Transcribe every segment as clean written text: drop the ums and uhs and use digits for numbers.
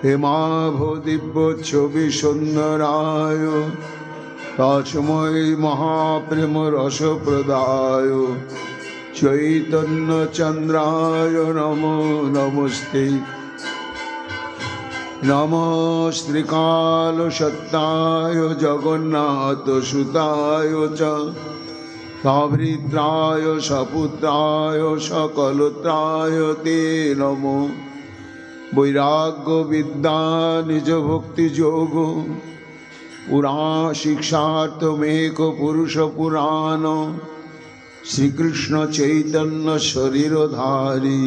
হেমাভো দিব্য ছবি সুন্দরায় তস্মৈ মহাপ্রেম রস প্রদায় চৈতন্য চন্দ্রায় নমো নমস্তে। নমো শ্রীকাল সত্যায় জগন্নাথ সুতায় চ সভৃত্রায় সপুত্রায় সকলত্রায় তে নমো। বৈরাগ্য বিদ্যা নিজ ভক্তি যোগ পুরা শিক্ষার্থমেক পুরুষ পুরাণ শ্রীকৃষ্ণ চৈতন্য শরীরধারী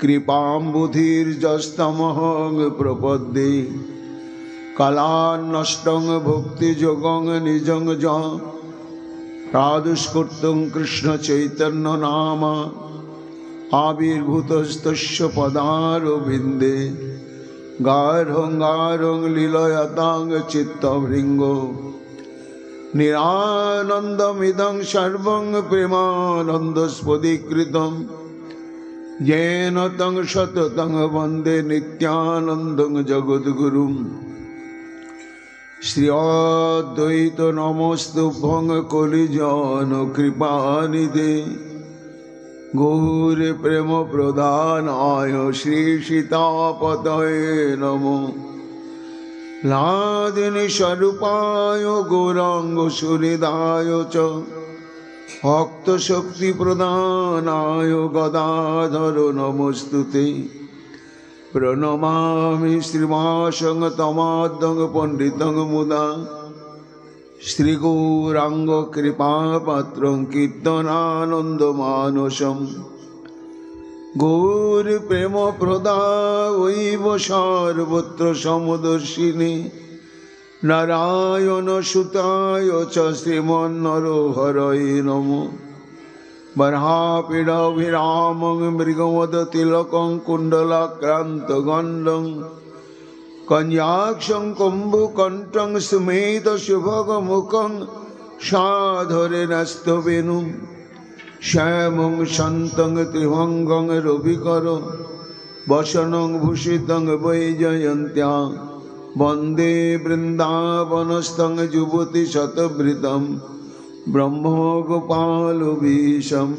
কৃপাম্বুধির্যস্তমহং প্রপদ্যে কলান্নষ্টং ভক্তিযোগং নিজং য প্রাদুষ্কর্তুং কৃষ্ণ চৈতন্য নাম আবির্ভূতস্তস্য পদারবিন্দে গাঢ়ং গাঢ়ং লীলয়তাং চিত্তভৃঙ্গ নিরানন্দমিদং সর্বং প্রেমানন্দস্পদীকৃতম येन तं सततं वन्दे नित्यानन्दं जगद्गुरुं। श्री अद्वैत नमस्तुभ्यं कलिजन कृपानिधे गौर प्रेम प्रदानाय श्री सीतापतये नमो। लादिनी स्वरूपाय गौरांग सुहृदाय च भक्त शक्ति प्रदानाय गदाधर नमस्तुते। प्रणमामि श्रीवासं तमाद्यं पंडितं मुदा श्री गौरांग कृपापात्रं कीर्तनानंद मानसं। गौर प्रेम प्रदायैव सर्वत्र समदर्शिनी नारायण सुताय च श्रीमन्नरहरये नमो। बर्हापीडभिरामं मृगमदतिलकं कुण्डलाक्रान्तगण्डं कन्याक्षं कुम्भकण्ठं स्मेतशुभगमुखं साधरेणस्तवेणुं श्यामं शान्तं त्रिभङ्गं रविकर वसनं भूषितं वैजयन्त्या वंदे वृंदावनस्थं युवती शतभृतं ब्रह्मगोपालवीशं।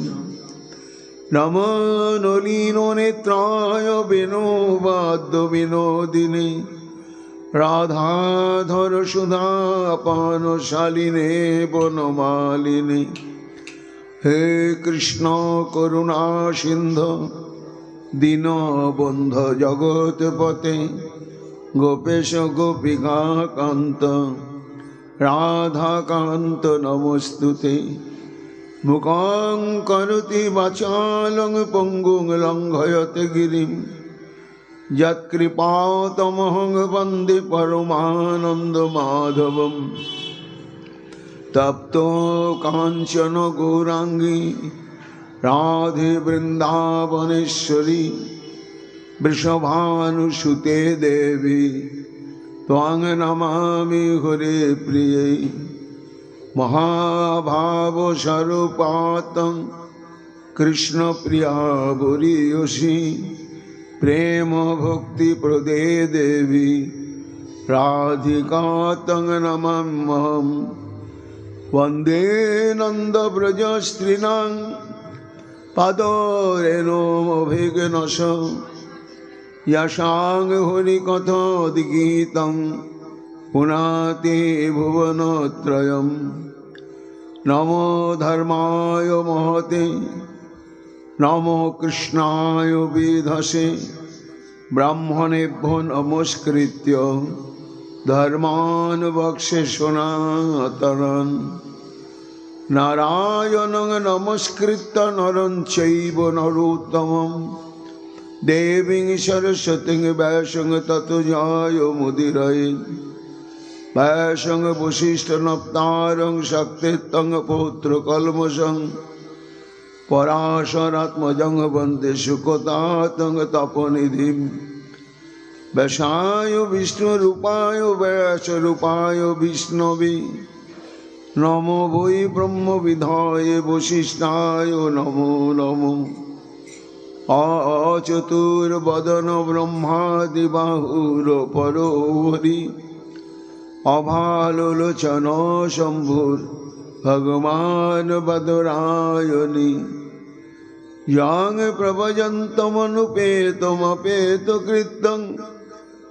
नमो नलिनो नेत्राय वेणुवाद्यविनोदिने राधाधर सुधापानशालिने वनमालिने। हे कृष्ण करुणा सिन्धु दीनबन्धु जगत्पते गोपेश गोपिका कांत राधा कांत नमस्तुते। मुखं करोति वाचालं पंगुं लंघयते गिरिं यत्कृपातमहं वन्दे परमानंद माधवं। तप्तो कांचन गौरांगी राधे वृंदावनेश्वरी वृषभानुसुते देवी त्वां नमामि हरे प्रिये। महाभावस्वरूपातं कृष्ण प्रिया बुरीयसी प्रेम भक्ति प्रदे देवी राधिका तं नमाम्यहं। वन्दे नन्दव्रजस्त्रीणां पादरेणुमभिघ्नश यशांग हरिकथोद्गीतं पुनाति भुवनत्रयं। नमो धर्माय महते नमो कृष्णाय विधसे ब्राह्मणेभ्यो नमस्कृत्य धर्मान् वक्ष्ये सनातनं। नारायणं नमस्कृत्य नरं चैव नरोत्तमं देवीं सरस्वतीं वैष्णव ततो जायो मुदिरये। वैष्णव वशिष्ठ नप्तारं शक्तितं पौत्र कल्मषं पराशरात्मजं वन्दे सुकतातं तपनिधिं। वैशाय विष्णुरूपाय वैशरूपाय विष्णवे नमो वै ब्रह्म विधाय वशिष्ठाय नमो नमो। অচতুর্বদন ব্রহ্মাদি বাহুর পরহরি অভালোচন শম্ভুর ভগবান বদরায়ণী ইয়াং প্রভজন্তমনুপেতমপেতকৃত্যং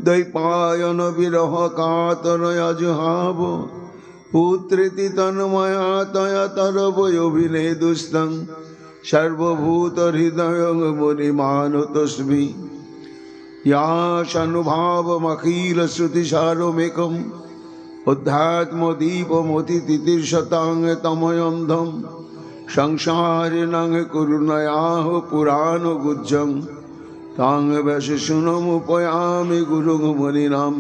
দ্বৈপায়ন বিরহ কাতরয়জুহাব পুত্রেতি তন্ময়া তয়া তরবয়োভিনেদুস্তং সর্বভূত হৃদয় মুনিমানুতস্মি ইয়াশানুভাবমখিল শ্রুতিসারমেকম অধ্যাত্মদীপমতিতিতীর্ষতাং তময়ন্ধম সংসারিণং করুণয়াহ পুরাণগুজ্জং তাং বশশুনমুপয়ামি গুরুং মুনিনাম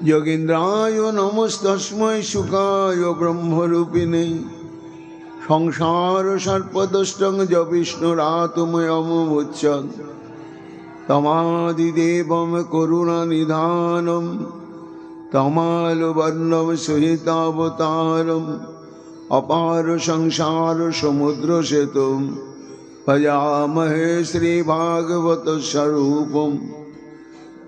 যোগীন্দ্রায় নমস্তস্मै শুকায় ব্রহ্মরূপিণে সংসার সর্পদষ্টং য বিষ্ণুরাতুময়মুচ্যং তমাদিদেবম করুণানিধানম তমালবর্ণম সহিতাবতারম অপার সংসার সমুদ্র সেতুম ভজামহে শ্রীভাগবত স্বরূপম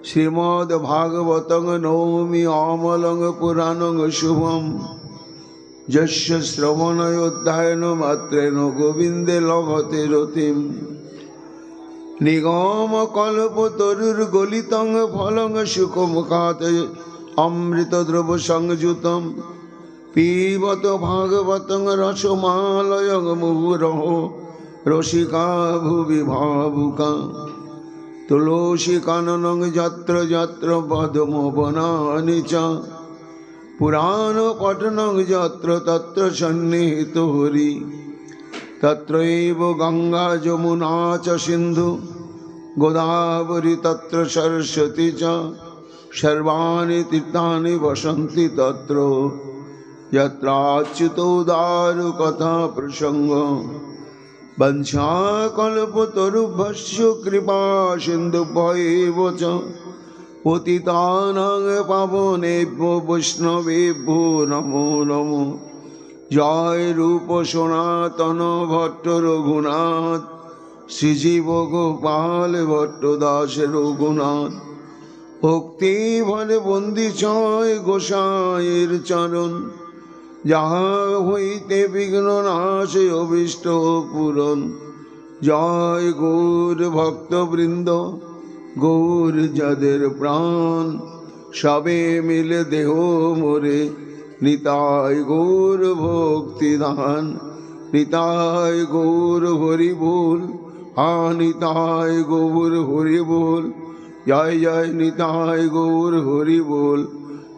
শ্রীমদ্ভাগবতং নৌমি অমলং পুরাণং শুভম যস্য শ্রবণয়োধ্যায়নমাত্রেণ গোবিন্দে লভতে রতিম নিগম কল্পতরুর্গলিতং ফলং সুখমুখাৎ অমৃতদ্রব সংযুতম পিবত ভাগবতং রসমালয়ং মুহুরহ রসিকা ভুবি ভাবুকা তুলসী কাননং যত্র যত্র পদ্মবনানি চ পুরাণ পঠনং যত্র তত্র সন্নিহিত হরি তত্রৈব গঙ্গা যমুনা চ সিন্ধু গোদাবরী তত্র সরস্বতী চ সর্বাণি তীর্থানি বসন্তি তত্র যত্রাচ্যুতোদারু কথা প্রসঙ্গ বংশাকল্পতরুভ্যশ্চ কৃপা সিন্ধুভ্যেব চ পতিতানাং পাবনেভ্যো বৈষ্ণবেভ্যো নমো নমো জয় রূপ সনাতন ভট্ট রঘুনাথ শ্রীজীব গোপাল ভট্ট দাস রঘুনাথ ভক্তি ভরে বন্দি ছয় গোসাইয়ের চরণ যাহা হইতে বিঘ্ন নাশ অভীষ্ট পূরণ জয় গৌর ভক্তবৃন্দ গৌর যাদের প্রাণ সবে মিলে দেহ মোরে নিতাই গৌর ভক্তিদান নিতাই গৌর হরি বল নিতাই গৌর হরি বল জয় জয় নিতাই গৌর হরি বল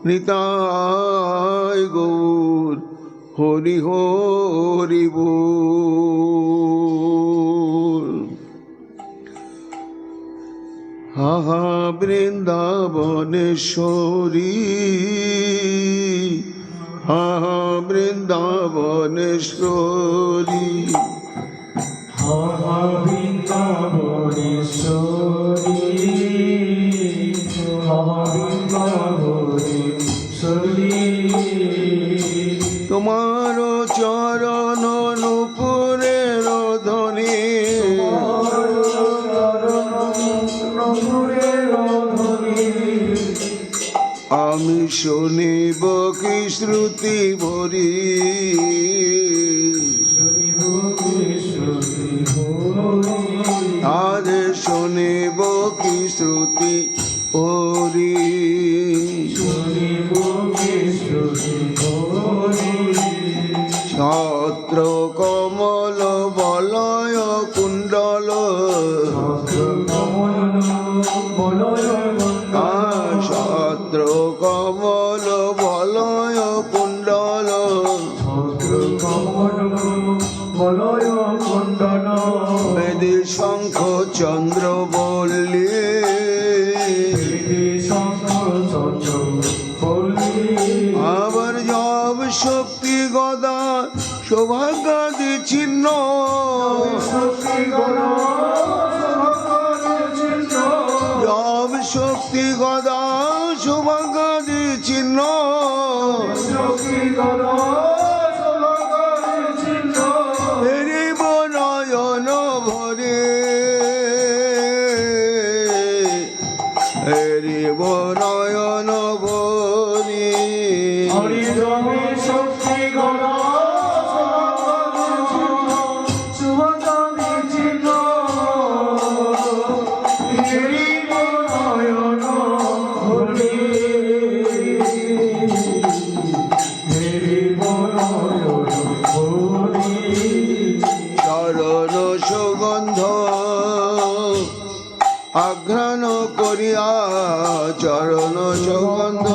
নিতাই গৌর হরি হরি বল। হা হা বৃন্দাবনেশ্বরী হা হা বৃন্দাবনেশ্বরী হা হা বৃন্দাবনেশ্বরী হা হা বৃন্দাবনেশ্বরী তোমার চরণ নূপুরের ধ্বনি আমি শুনিব কি শ্রুতি ভরি আজ শুনিব কি শ্রুতি ভরি ছত্র কমল বলয় কুণ্ডল ছত্র কমল বলয় কুণ্ডল বেদি শঙ্খ চন্দ্র বল্লী আবার জব শক্তি গদা সৌভাগ্যাদি চিহ্ন জব শক্তি গদা সৌভাগ্যাদি চিহ্ন হরিব নয়ন ভরে দেব নয়ন বলি হরিজমি শক্তি গণা শুভকামী চিহ্ন হরিব নয়ন বলি হরিব নয়ন বলি চরণ সুগন্ধ আঘ্রাণ করিয়া চরণ সুগন্ধ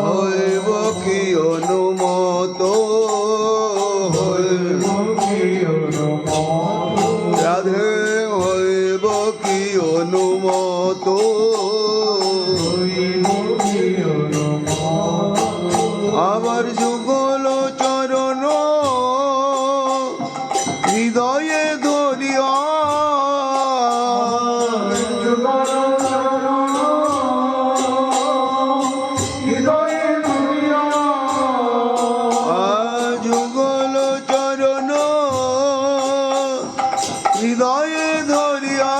হইব কি অনুমত রাধে হইব কি অনুমত আবার যুগল চরণ হৃদয়ে ধরিয়া যুগল চরণ হৃদয়ে ধরিয়া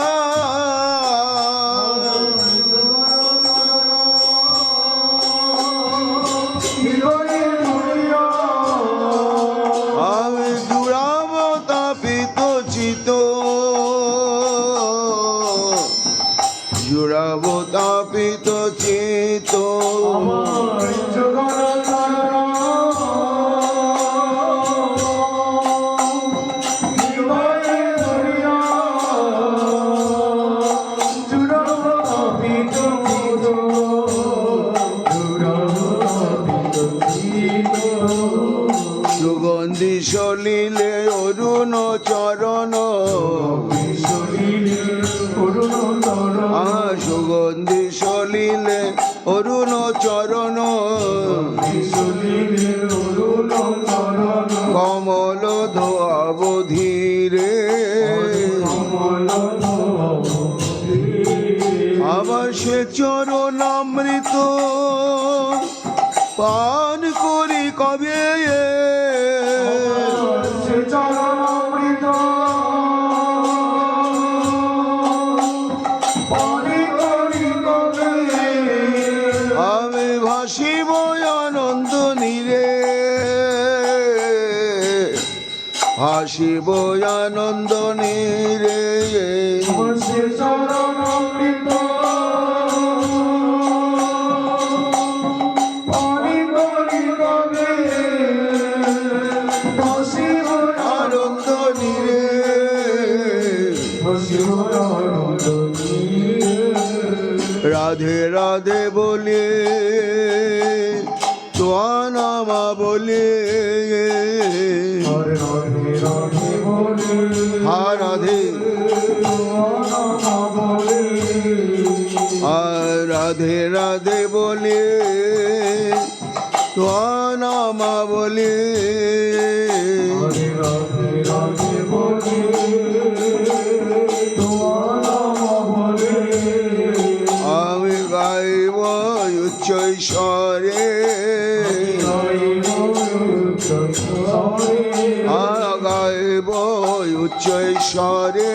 আমি জুড়াব তাপিত চিত জুড়াব তাপিত চিত সুগন্ধি সলিলে অরুণ চরণ সুগন্ধি সলিলে অরুণ চরণ কমল ধোয়াব ধীরে আবার সে চরণামৃত পান করি কবে আমি ভাসিব আনন্দ নীরে ভাসিব আনন্দ নীরে আনন্দ নীরে রাধে রাধে বলে তোয়া নামা বলে হা রাধে রাধে রাধে বলে তোয়া নামা বলে আমি গাইব উচ্চ স্বরে গাইব উচ্চ স্বরে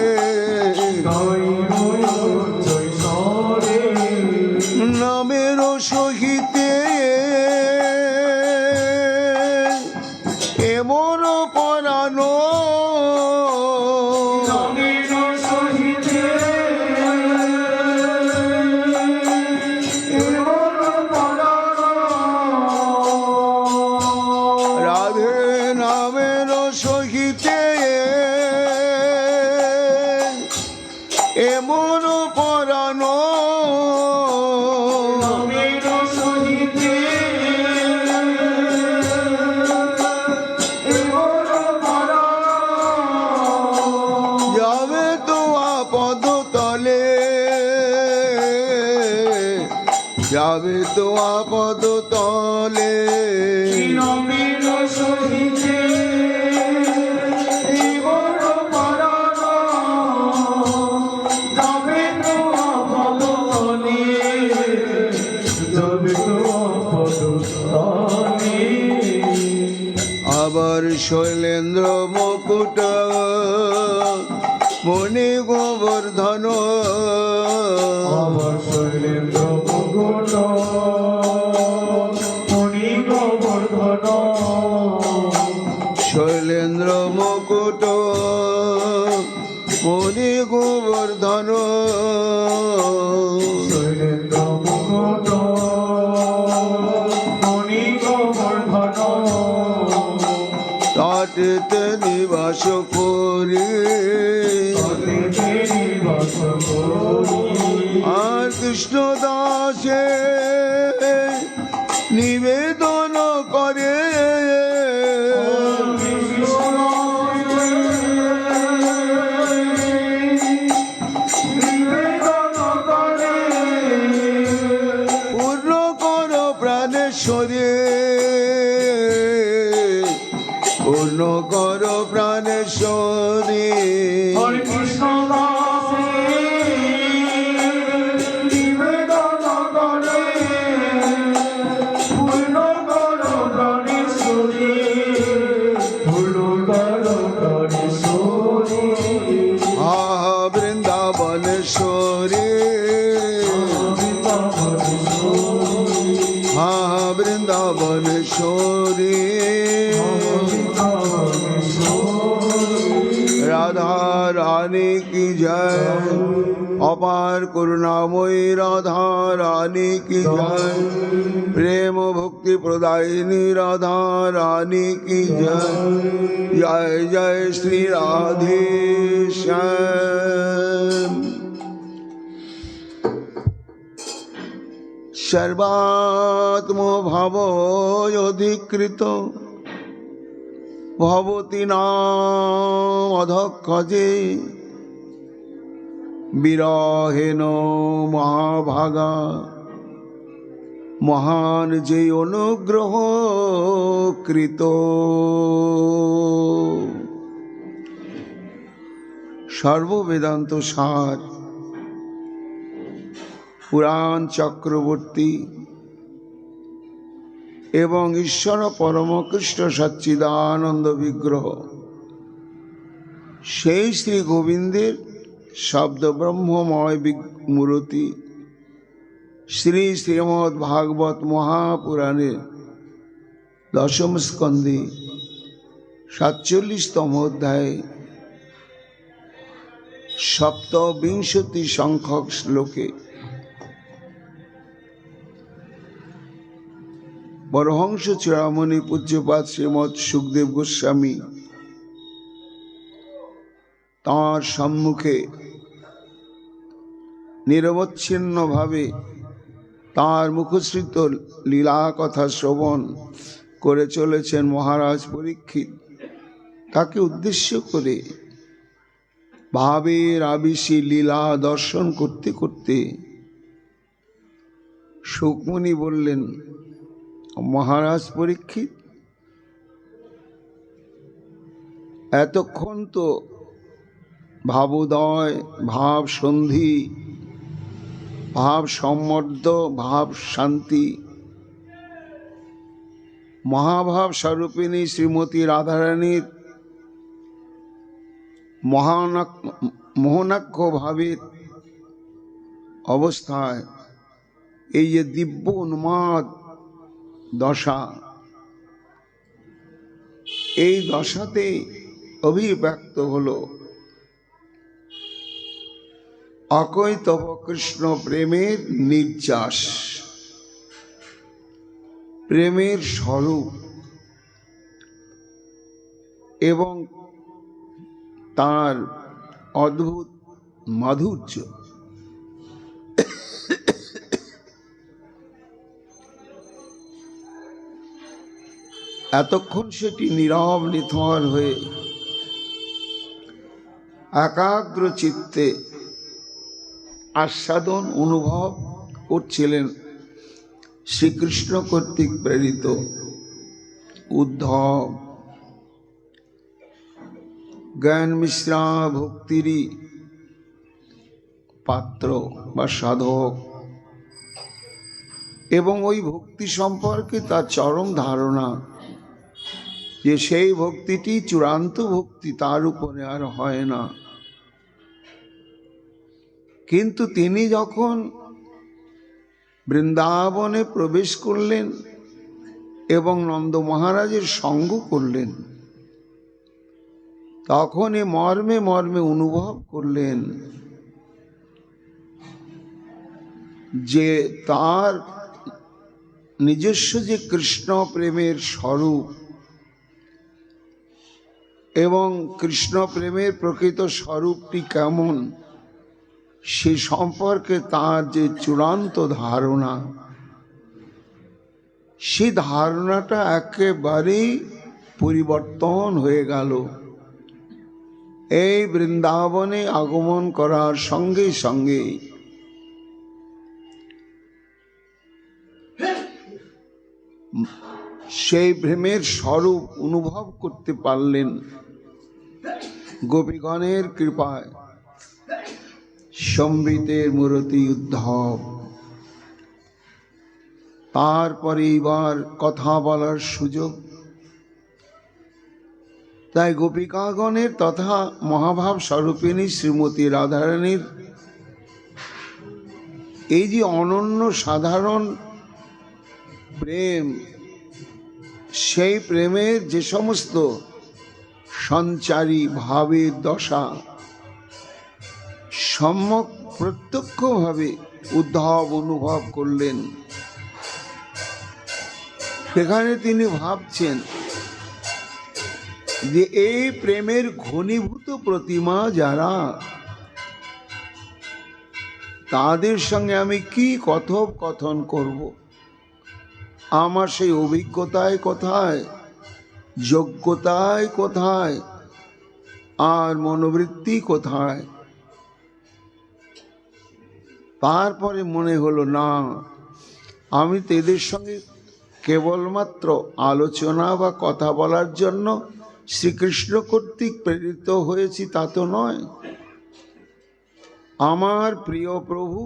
নামের সহিতে এমন পরানো রাধে নামের সহিতে এমন পরানো যাবে তো আপদ তলে যাবে তো আপদ তলে আবার শৈলেন্দ্র মুকুট মণি গোবর্ধন আমার শৈলেন্দ্র মুকুট মণি গোবর্ধন শৈলেন্দ্র মুকুট মণি গোবর্ধন শৈলেন্দ্র মুকুট মণি গোবর্ধন তটেতে নিবাস করি আর কৃষ্ণ দাসে নিবেদন করে পূর্ণ কর প্রাণেশ্বরে পূর্ণ কর প্রাণেশ্বরে হরে কৃষ্ণ দাসে নিবেদন করে পূর্ণ করো প্রাণেশ্বরী পূর্ণ করো প্রাণেশ্বরী আ বৃন্দাবনেশ্বরে হা বৃন্দাবনেশ্বরে রাধা রানী কি জয় অপার করুণাময়ী রাধা রানী কি জয় প্রেম ভক্তি প্রদায়িনী রাধা রানী কি জয় জয় জয় শ্রী রাধে শ্যাম সর্বাত্ম ভাব অধিকৃত ভবতি নাম অধক্ষজে বিরহেন মহাভাগা মহান যে অনুগ্রহ কৃত সর্ববেদান্ত সার পুরাণ চক্রবর্তী এবং ঈশ্বর পরমকৃষ্ণ সচ্চিদানন্দ বিগ্রহ সেই শ্রী গোবিন্দের শব্দ ব্রহ্মময় মূর্তি শ্রী শ্রীমদ্ ভাগবত মহাপুরাণের দশম স্কন্ধে 47তম অধ্যায়ে সপ্তবিংশতি সংখ্যক শ্লোকে পরমহংস চূড়ামণি পূজ্যপাদ শ্রীমৎ সুখদেব গোস্বামী তাঁর সম্মুখে নিরবচ্ছিন্নভাবে তাঁর মুখশ্রিত লীলা কথা শ্রবণ করে চলেছেন মহারাজ পরীক্ষিত। তাকে উদ্দেশ্য করে ভাবের আবিষী লীলা দর্শন করতে করতে সুখমুনি বললেন, মহারাজ পরীক্ষিত, এতক্ষণ তো ভাবোদয়, ভাব সন্ধি, ভাব সম্মর্দ, ভাব শান্তি, মহাভাব স্বরূপিণী শ্রীমতী রাধারানীর মোহনাক্ষ ভাবের অবস্থায় এই যে দিব্য উন্মাদ দশা, এই দশাতে অভিব্যক্ত হলো অকৈতব কৃষ্ণ প্রেমের নির্যাস, প্রেমের স্বরূপ এবং তার অদ্ভুত মাধুর্য। এতক্ষণ সেটি নীরব নিথর হয়ে একাগ্র চিত্তে আস্বাদন অনুভব করছিলেন শ্রীকৃষ্ণ কর্তৃক প্রেরিত উদ্ধব। জ্ঞান মিশ্রা ভক্তিরই পাত্র বা সাধক, এবং ওই ভক্তি সম্পর্কে তার চরম ধারণা যে সেই ভক্তিটি চূড়ান্ত ভক্তি, তার উপরে আর হয় না। কিন্তু তিনি যখন বৃন্দাবনে প্রবেশ করলেন এবং নন্দ মহারাজের সঙ্গ করলেন, তখনই মর্মে মর্মে অনুভব করলেন যে তার নিজস্ব যে কৃষ্ণ প্রেমের স্বরূপ এবং কৃষ্ণ প্রেমের প্রকৃত স্বরূপটি কেমন, সে সম্পর্কে তার যে চূড়ান্ত ধারণা, সেই ধারণাটা একেবারেই পরিবর্তন হয়ে গেল এই বৃন্দাবনে আগমন করার সঙ্গে সঙ্গে। সেই প্রেমের স্বরূপ অনুভব করতে পারলেন গোপীগণের কৃপায়। সম্বিতের মূরতি উদ্ধব। তারপরে এবার কথা বলার সুযোগ। তাই গোপিকাগণের তথা মহাভাব স্বরূপিণী শ্রীমতী রাধারানীর এই যে অনন্য সাধারণ প্রেম, সেই প্রেমের যে সমস্ত সঞ্চারী ভাবের দশা সম্যক প্রত্যক্ষভাবে উদ্ধব অনুভব করলেন। সেখানে তিনি ভাবছেন যে এই প্রেমের ঘনীভূত প্রতিমা যারা, তাদের সঙ্গে আমি কি কথোপকথন করব? আমার সেই অভিজ্ঞতায় কোথায়, যোগ্যতায় কোথায়, আর মনোবৃত্তি কোথায়? তারপরে মনে হলো, না, আমি তো এদের সঙ্গে কেবলমাত্র আলোচনা বা কথা বলার জন্য শ্রীকৃষ্ণ কর্তৃক প্রেরিত হয়েছি তা তো নয়। আমার প্রিয় প্রভু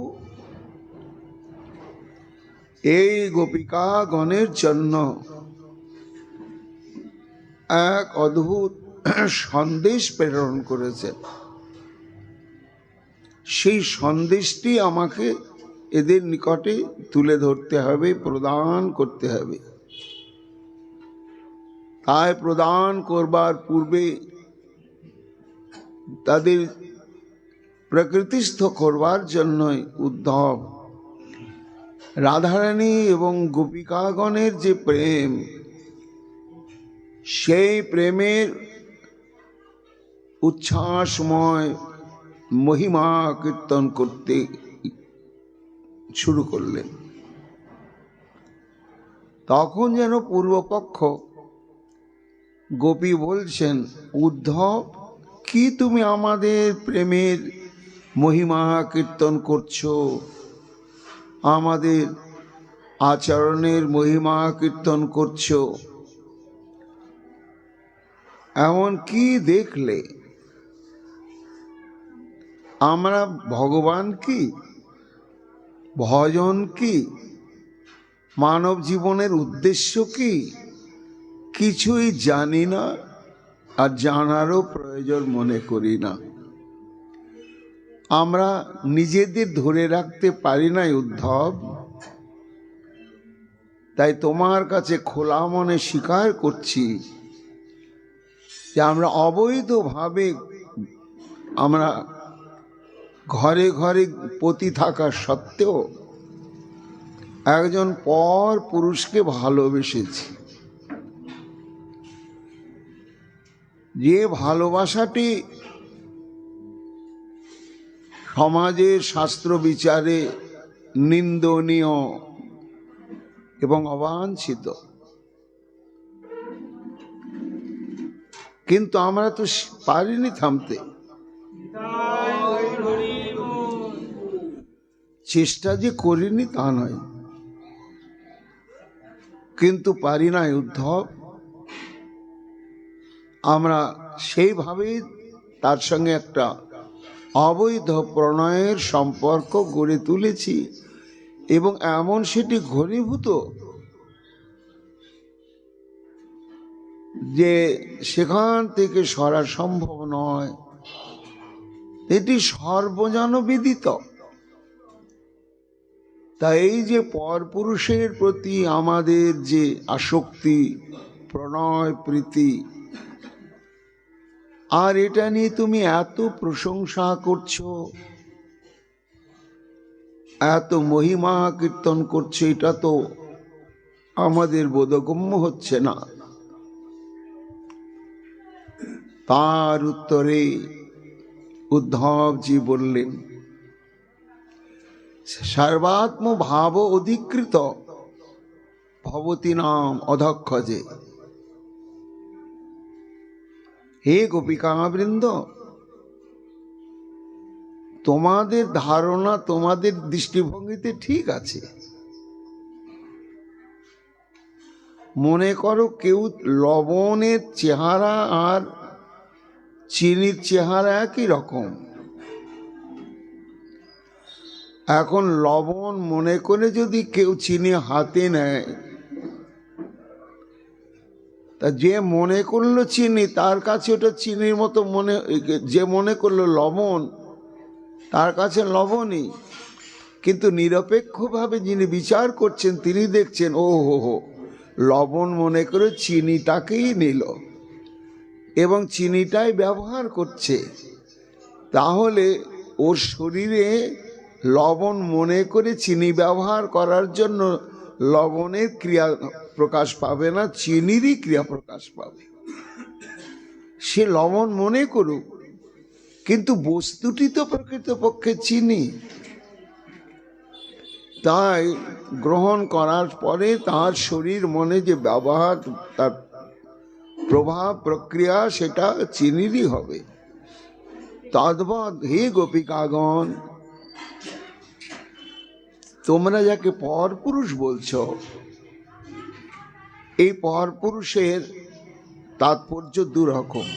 এই গোপিকাগণের জন্য এক অদ্ভুত সন্দেশ প্রেরণ করেছেন। সেই সন্দেশটি আমাকে এদের নিকটে তুলে ধরতে হবে, প্রদান করতে হবে। তাই প্রদান করবার পূর্বে তাদের প্রকৃতিস্থ করবার জন্যই উদ্ধব রাধারানী এবং গোপিকাগণের যে প্রেম, সেই প্রেমের উচ্ছ্বাসময় মহিমা কীর্তন করতে শুরু করলেন। তখন যেন পূর্বপক্ষ গোপী বলছেন, উদ্ধব, কি তুমি আমাদের প্রেমের মহিমা কীর্তন করছো, আমাদের আচরণের মহিমা কীর্তন করছো, এমন কি দেখলে? আমরা ভগবান কি, ভজন কি, মানব জীবনের উদ্দেশ্য কি, কিছুই জানি না, আর জানারও প্রয়োজন মনে করি না। আমরা নিজেদের ধরে রাখতে পারি না উদ্ধব। তাই তোমার কাছে খোলা মনে স্বীকার করছি যে আমরা অবৈধভাবে, আমরা ঘরে ঘরে পতি থাকা সত্ত্বেও একজন পর পুরুষকে ভালোবেসেছি। যে ভালোবাসাটি সমাজের শাস্ত্র বিচারে নিন্দনীয় এবং অবাঞ্ছিত, কিন্তু আমরা তো পারিনি থামতে। চেষ্টা যে করিনি তা নয়, কিন্তু পারি না উদ্ধব। আমরা সেইভাবে তার সঙ্গে একটা অবৈধ প্রণয়ের সম্পর্ক গড়ে তুলেছি এবং এমন সেটি ঘনীভূত যে সেখান থেকে সরা সম্ভব নয়। এটি সর্বজনবিদিত। তাই এই যে পরপুরুষের প্রতি আমাদের যে আসক্তি, প্রণয়, প্রীতি, আর এটা নিয়ে তুমি এত প্রশংসা করছো, এত মহিমা কীর্তন করছো, এটা তো আমাদের বোধগম্য হচ্ছে না। তার উত্তরে উদ্ধবজি বললেন, সর্বাত্ম ভাব অধিকৃত ভবতী নাম অধক্ষজে। হে গোপিকাবৃন্দ, তোমাদের ধারণা, তোমাদের দৃষ্টিভঙ্গিতে ঠিক আছে। মনে করো কেউ লবণের চেহারা আর চিনির চেহারা একই রকম। এখন লবণ মনে করে যদি কেউ চিনি হাতে নেয়, তা যে মনে করলো চিনি, তার কাছে ওটা চিনির মতো মনে, যে মনে করলো লবণ, তার কাছে লবণই। কিন্তু নিরপেক্ষভাবে যিনি বিচার করছেন, তিনি দেখছেন ও হো, লবণ মনে করে চিনিটাকেই নিল এবং চিনিটাই ব্যবহার করছে। তাহলে ওর শরীরে লবণ মনে করে চিনি ব্যবহার করার জন্য লবণের ক্রিয়া প্রকাশ পাবে না, চিনিরই ক্রিয়া প্রকাশ পাবে। সে লবণ মনে করুক, কিন্তু বস্তুটি তো প্রকৃতপক্ষে চিনি। তাই গ্রহণ করার পরে তার শরীর মনে যে ব্যবহার, তার প্রভাব প্রক্রিয়া, সেটা চিনিরই হবে। তদ্বৎ হে গোপিকাগণ, তোমরা যাকে পরপুরুষ বলছো, এই পরপুরুষের তাৎপর্য দুরকম।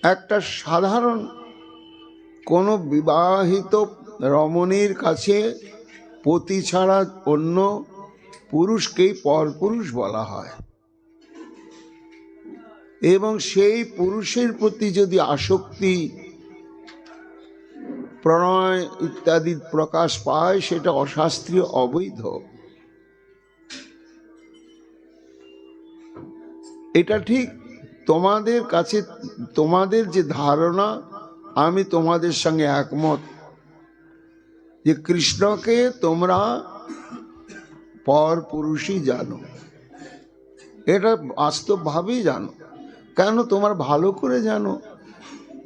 একটা সাধারণ কোনো বিবাহিত রমণীর কাছে পতি ছাড়া অন্য পুরুষকেই পরপুরুষ বলা হয়, এবং সেই পুরুষের প্রতি যদি আসক্তি, প্রণয় ইত্যাদি প্রকাশ পায়, সেটা অশাস্ত্রীয়, অবৈধ। এটা ঠিক তোমাদের কাছে, তোমাদের যে ধারণা, আমি তোমাদের সঙ্গে একমত যে কৃষ্ণকে তোমরা পরপুরুষই জানো। এটা বাস্তবভাবেই জানো। কেন? তোমার ভালো করে জানো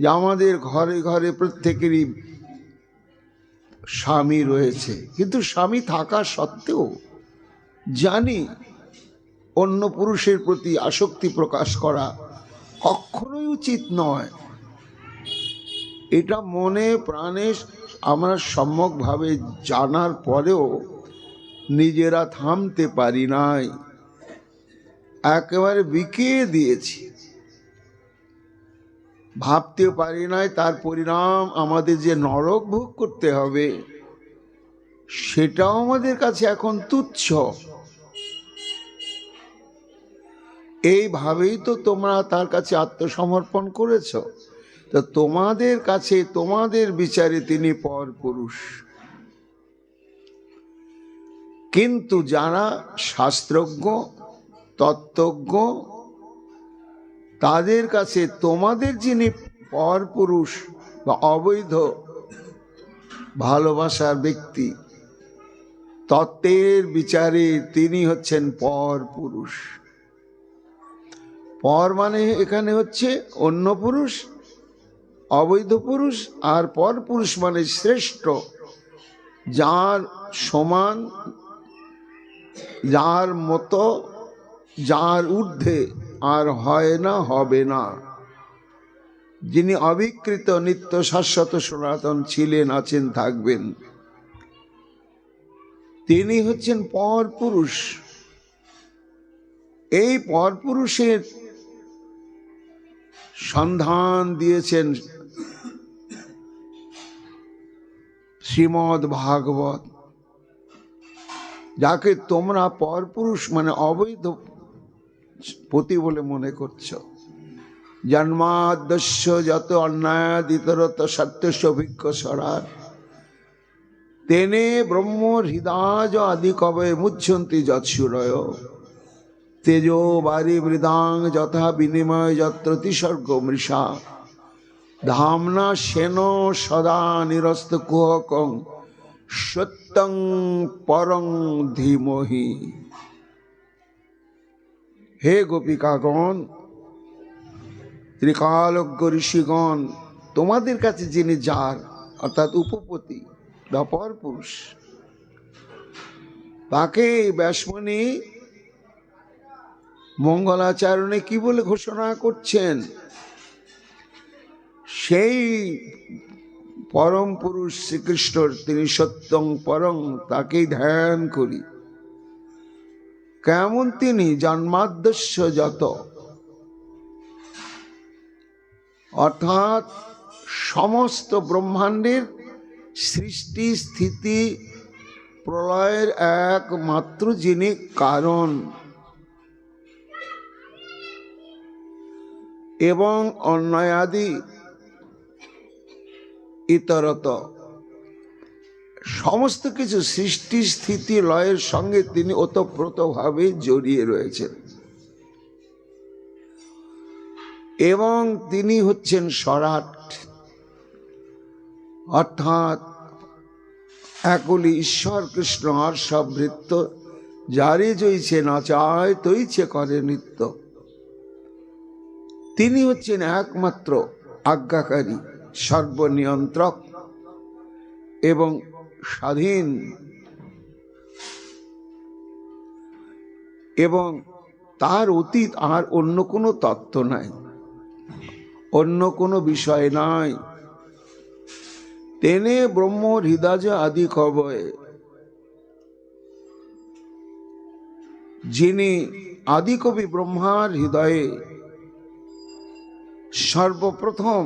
যে আমাদের ঘরে ঘরে প্রত্যেকেরই স্বামী রয়েছে, কিন্তু স্বামী থাকা সত্ত্বেও জানি অন্য পুরুষের প্রতি আসক্তি প্রকাশ করা কখনোই উচিত নয়। এটা মনে প্রাণে আমরা সম্যকভাবে জানার পরেও নিজেরা থামতে পারি নাই, একেবারে বিকিয়ে দিয়েছি, ভাবতেও পারি নাই তার পরিণাম আমাদের যে নরক ভোগ করতে হবে, সেটাও আমাদের কাছে এখন তুচ্ছ। এইভাবেই তো তোমরা তার কাছে আত্মসমর্পণ করেছ। তো তোমাদের কাছে, তোমাদের বিচারে তিনি পরপুরুষ। কিন্তু যারা শাস্ত্রজ্ঞ, তত্ত্বজ্ঞ, তাদের কাছে তোমাদের যিনি পরপুরুষ বা অবৈধ ভালোবাসার ব্যক্তি, তত্ত্বের বিচারে তিনি হচ্ছেন পরপুরুষ। পর মানে এখানে হচ্ছে অন্য পুরুষ, অবৈধ পুরুষ, আর পরপুরুষ মানে শ্রেষ্ঠ, যার সমান, যার মতো, যার ঊর্ধ্বে আর হয় না, হবে না, যিনি অবিকৃত, নিত্য, শাশ্বত, সনাতন ছিলেন, আছেন, থাকবেন, তিনি হচ্ছেন পরপুরুষ। এই পরপুরুষের সন্ধান দিয়েছেন শ্রীমদ্ ভাগবত, যাকে তোমরা পরপুরুষ মানে অবৈধ পতি বলে মনে করছ। জন্মাদ্যস্য যত অন্যায়াদিতরত সত্যস্য ভিক্ষ সরার, তেনে ব্রহ্ম হৃদাজ আদি কবে মুচ্ছন্তি যৎসুরয় তেজো বারি মৃদাং যথা বিনিময় যত্র তিসর্গ মৃষা ধামনা সেন সদা নিরস্ত কুহকং সত্যং পরং ধীমহি। হে গোপিকাগণ, ত্রিকালজ্ঞ ঋষিগণ, তোমাদের কাছে যিনি যার অর্থাৎ উপপতি বা পরপুরুষ, তাকে ব্যাসমণি মঙ্গলাচরণে কি বলে ঘোষণা করছেন? সেই পরম পুরুষ শ্রীকৃষ্ণর, তিনি সত্যং পরং, তাকেই ধ্যান করি। কেমন তিনি? জন্মাদ্যস্য যত, অর্থাৎ সমস্ত ব্রহ্মাণ্ডের সৃষ্টি স্থিতি প্রলয়ের একমাত্র যিনি কারণ, এবং অন্যায়াদি ইতরত সমস্ত কিছু সৃষ্টি স্থিতি লয়ের সঙ্গে তিনি ওতপ্রোতভাবে জড়িয়ে রয়েছেন। এবং তিনি হচ্ছেন সরাট, অর্থাৎ একলি ঈশ্বর কৃষ্ণ হর্ষবৃত্ত, যারে জইছে নাচায় তৈছে করে নিত্য। তিনি হচ্ছেন একমাত্র আজ্ঞাকারী, সর্বনিয়ন্ত্রক এবং স্বাধীন, এবং তার অতীত আর অন্য কোনো তত্ত্ব নাই, অন্য কোনো বিষয় নাই। তেনে ব্রহ্ম হৃদাজ আদি কবয়ে, যিনি আদিকবি ব্রহ্মার হৃদয়ে সর্বপ্রথম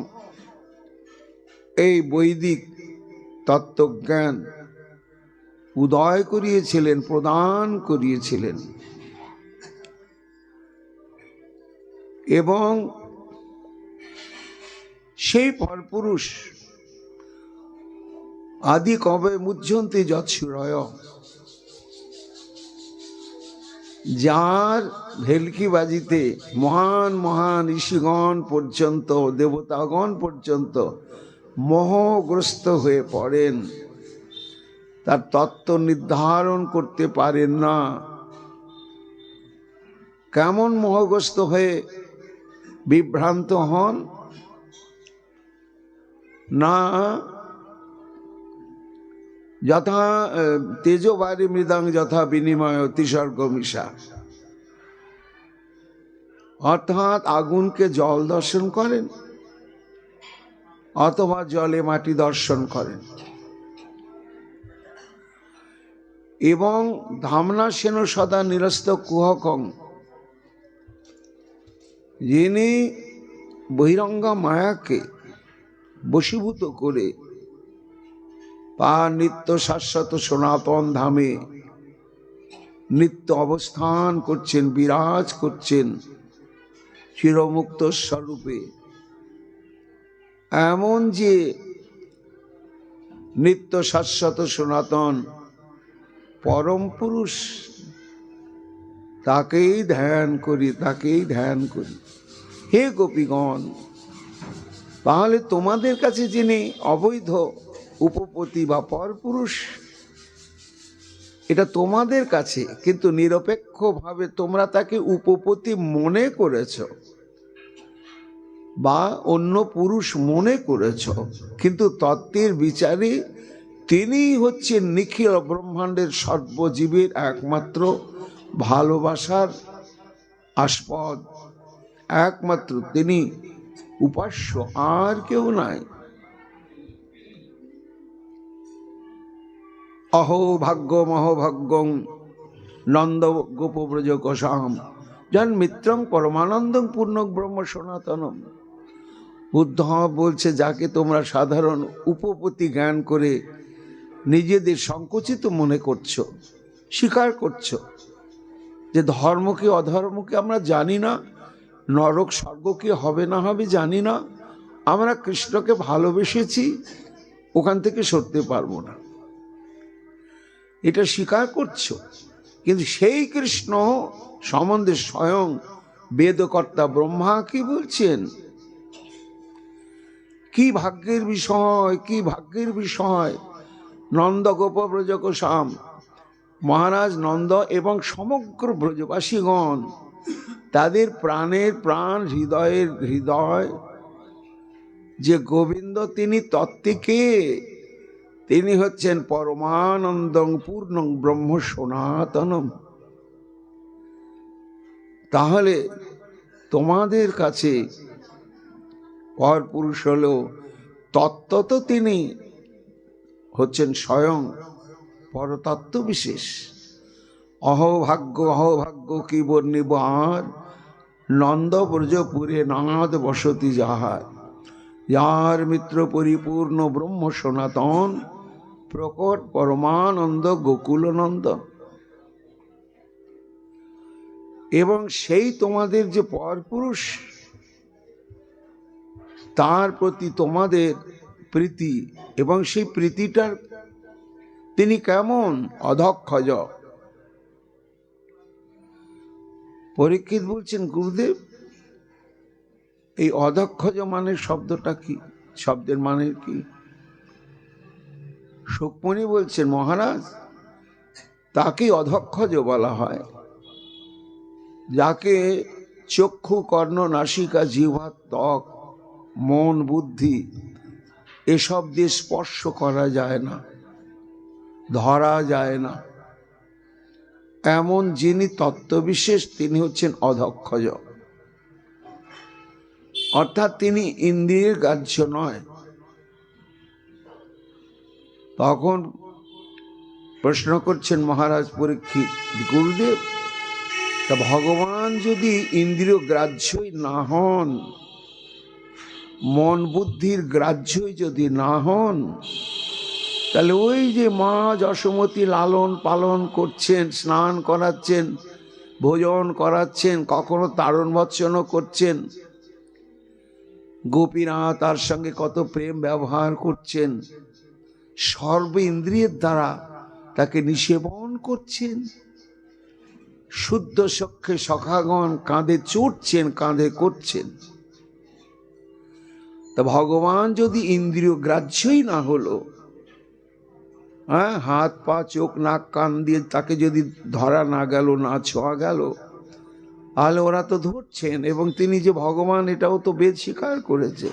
এই বৈদিক তত্ত্বজ্ঞান উদয় করিয়েছিলেন, প্রদান করিয়েছিলেন, এবং সেই পরপুরুষ আদি কবে মুচ্ছন্তি যৎসুরয়, যার ভেলকি বাজিতে মহান মহান ঋষিগণ পর্যন্ত, দেবতাগণ পর্যন্ত মোহগ্রস্ত হয়ে পড়েন, তার তত্ত্ব নির্ধারণ করতে পারেন না। কেমন মোহগ্রস্ত হয়ে বিভ্রান্ত হন? না যথা তেজবারি মৃদাং যথা বিনিময় তিসর্গ মিশা, অর্থাৎ আগুনকে জল দর্শন করেন অথবা জলে মাটি দর্শন করেন, এবং ধামনা সেন সদা নিরস্ত কুহকং, যিনি বহিরঙ্গা মায়াকে বশীভূত করে তার নিত্য শাশ্বত সনাতন ধামে নিত্য অবস্থান করছেন, বিরাজ করছেন চিরমুক্ত স্বরূপে। এমন যে নিত্য শাশ্বত সনাতন পরম পুরুষ, তাকেই ধ্যান করি, তাকেই ধ্যান করি। হে গোপীগণ, তাহলে তোমাদের কাছে যিনি অবৈধ উপপতি বা পরপুরুষ, এটা তোমাদের কাছে, কিন্তু নিরপেক্ষভাবে তোমরা তাকে উপপতি মনে করেছ বা অন্য পুরুষ মনে করেছ, কিন্তু তত্ত্বের বিচারে তিনি হচ্ছেন নিখিল ব্রহ্মাণ্ডের সর্বজীবের একমাত্র ভালোবাসার আস্পদ, একমাত্র তিনি উপাস্য, আর কেউ নাই। অহো ভাগ্যম অহো ভাগ্যং নন্দ গোপব্রজ কোশাম জন্মিত্রং পরমানন্দং পূর্ণ ব্রহ্ম সনাতনম। বুদ্ধ বলছে, যাকে তোমরা সাধারণ উপপতি জ্ঞান করে নিজেদের সংকুচিত মনে করছো, স্বীকার করছো যে ধর্ম কি অধর্ম কি আমরা জানি না, নরক স্বর্গ কি হবে না হবে জানি না, আমরা কৃষ্ণকে ভালোবেসেছি, ওখান থেকে সরতে পারবো না, এটা স্বীকার করছো, কিন্তু সেই কৃষ্ণ সম্বন্ধে স্বয়ং বেদকর্তা ব্রহ্মা কি বলছেন? কি ভাগ্যের বিষয়, কি ভাগ্যের বিষয়! নন্দগোপ ব্রজকোষাম, মহারাজ নন্দ এবং সমগ্র ব্রজবাসীগণ তাদের প্রাণের প্রাণ, হৃদয়ের হৃদয় যে গোবিন্দ, তিনি তত্ত্বিকে, তিনি হচ্ছেন পরমানন্দং পূর্ণং ব্রহ্ম সনাতনম। তাহলে তোমাদের কাছে পরপুরুষ হলেও তত্ত্ব তো তিনি হচ্ছেন স্বয়ং পরতত্ত্ব বিশেষ। অহভাগ্য কি বর্ণিব আর, নন্দ ব্রজপুরে নাদ বসতি যাহার, যার মিত্র পরিপূর্ণ ব্রহ্ম সনাতন, প্রকট পরমানন্দ গোকুল নন্দন। এবং সেই তোমাদের যে পরপুরুষ, তার প্রতি তোমাদের প্রীতি, এবং সেই প্রীতিটার তিনি কেমন? অধক্ষজ। পরীক্ষিত বলছেন, গুরুদেব এই অধক্ষজ মানে শব্দটা কি, শব্দের মানে কি? সুকমণি বলছেন, মহারাজ তাকে অধক্ষজ বলা হয় যাকে চক্ষু, কর্ণ, নাসিকা, জিহ্বা, ত্বক, মন, বুদ্ধি এসব দিয়ে স্পর্শ করা যায় না, ধরা যায় না, এমন যিনি তত্ত্ববিশেষ তিনি হচ্ছেন অধক্ষজ। অর্থাৎ তিনি ইন্দ্রিয়ের গ্রাহ্য নয়। তখন প্রশ্ন করছেন মহারাজ পরীক্ষিত, গুরুদেব তা ভগবান যদি ইন্দ্রিয় গ্রাহ্যই না হন, মন বুদ্ধির গ্রাহ্যই যদি না হন, তাহলে ওই যে মা যশোমতী লালন পালন করছেন, স্নান করাচ্ছেন, ভোজন করাচ্ছেন, কখনো তারণ ভৎসনও করছেন, গোপীরা তার সঙ্গে কত প্রেম ব্যবহার করছেন, সর্ব ইন্দ্রিয়ের দ্বারা তাকে নিষেবন করছেন, শুদ্ধ সখ্যে সখাগণ কাঁধে চড়ছেন, কাঁধে করছেন। তা ভগবান যদি ইন্দ্রিয় গ্রাহ্যই না হলো, হাত পা চোখ নাক কান দিয়ে তাকে যদি ধরা না গেল, না ছোঁয়া গেল, তাহলে ওরা তো ধরছেন, এবং তিনি যে ভগবান এটাও তো বেদ স্বীকার করেছে,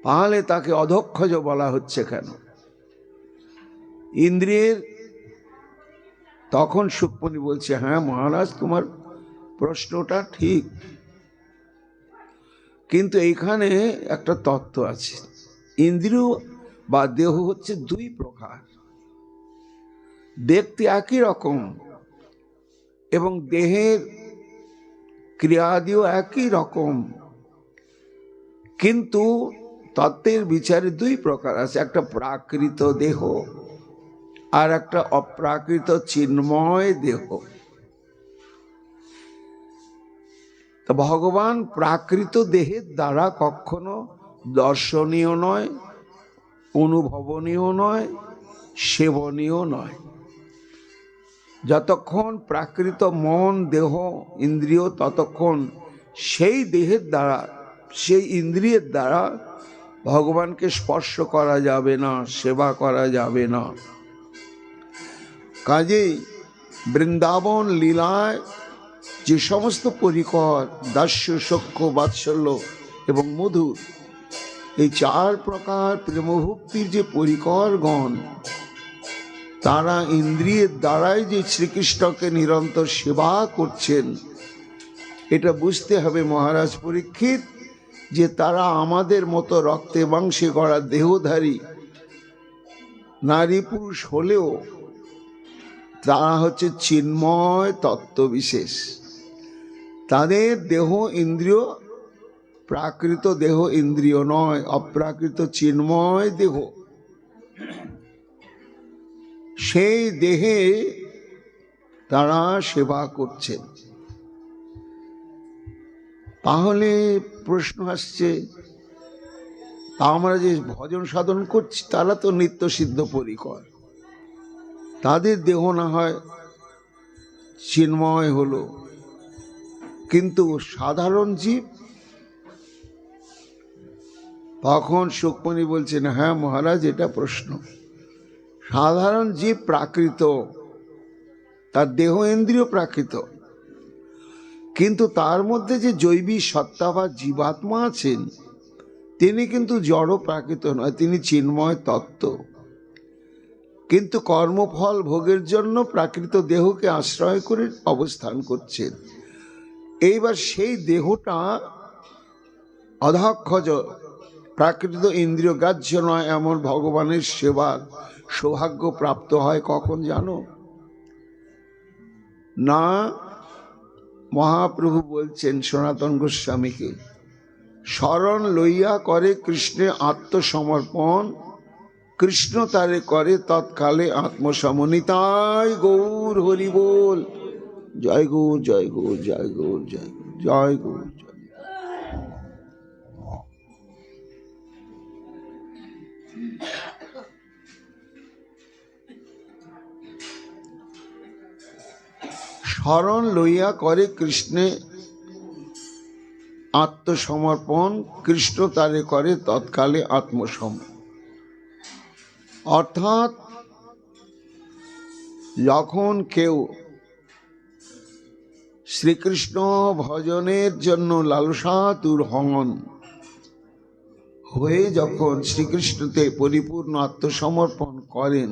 তাহলে তাকে অধক্ষজ বলা হচ্ছে কেন? ইন্দ্রিয়ের। তখন সুকমণি বলছে, হ্যাঁ মহারাজ তোমার প্রশ্নটা ঠিক, কিন্তু এইখানে একটা তত্ত্ব আছে। ইন্দ্রিয় বা দেহ হচ্ছে দুই প্রকার, দেখতে একই রকম এবং দেহের ক্রিয়াদিও একই রকম, কিন্তু তত্ত্বের বিচারে দুই প্রকার আছে, একটা প্রাকৃত দেহ আর একটা অপ্রাকৃত চিন্ময় দেহ। তো ভগবান প্রাকৃত দেহের দ্বারা কখনো দর্শনীয় নয়, অনুভবনীয় নয়, সেবনীয় নয়। যতক্ষণ প্রাকৃত মন, দেহ, ইন্দ্রিয়, ততক্ষণ সেই দেহের দ্বারা, সেই ইন্দ্রিয়ের দ্বারা ভগবানকে স্পর্শ করা যাবে না, সেবা করা যাবে না। কাজেই বৃন্দাবন লীলায় যে সমস্ত পরিকর, দাস্য, সখ্য, বাৎসল্য এবং মধুর, এই চার প্রকার প্রেমভক্তির যে পরিকরগণ, তারা ইন্দ্রিয়ের দ্বারাই যে শ্রীকৃষ্ণকে নিরন্তর সেবা করছেন, এটা বুঝতে হবে মহারাজ পরীক্ষিত, যে তারা আমাদের মতো রক্তে মাংসে গড়া দেহধারী নারী পুরুষ হলেও তারা হচ্ছে চিন্ময় তত্ত্ব বিশেষ। তাদের দেহ ইন্দ্রিয় প্রাকৃত দেহ ইন্দ্রিয় নয়, অপ্রাকৃত চিন্ময় দেহ। সেই দেহে তারা সেবা করছেন। তাহলে প্রশ্ন আসছে, আমরা যে ভজন সাধন করছি তারা তো নিত্য সিদ্ধ পরিকর, তাদের দেহ না হয় চিন্ময় হলো, কিন্তু সাধারণ জীব। তখন সুকমণি বলছেন, হ্যাঁ মহারাজ, এটা প্রশ্ন। সাধারণ জীব প্রাকৃত, তার দেহ ইন্দ্রিয় প্রাকৃত, কিন্তু তার মধ্যে যে জৈবিক সত্তা বা জীবাত্মা আছেন, তিনি কিন্তু জড় প্রাকৃত নয়, তিনি চিন্ময় তত্ত্ব। কিন্তু কর্মফল ভোগের জন্য প্রাকৃত দেহকে আশ্রয় করে অবস্থান করছেন। এইবার সেই দেহটা অধক্ষজ, প্রাকৃত ইন্দ্রিয় গ্রাহ্য নয়, এমন ভগবানের সেবার সৌভাগ্য প্রাপ্ত হয় কখন জানো? না, মহাপ্রভু বলছেন সনাতন গোস্বামীকে, শরণ লইয়া করে কৃষ্ণে আত্মসমর্পণ, কৃষ্ণ তারে করে তৎকালে আত্মসমনিতাই গৌর হরি বল। জয় গৌর, জয় গৌর, জয় গৌর, জয় গৌর, জয় গৌর, জয়। শরণ লইয়া করে কৃষ্ণে আত্মসমর্পণ, কৃষ্ণ তারে করে তৎকালে আত্মসম। অর্থাৎ যখন কেউ শ্রীকৃষ্ণ ভজনের জন্য লালসাতুর হন হয়ে যখন শ্রীকৃষ্ণতে পরিপূর্ণ আত্মসমর্পণ করেন,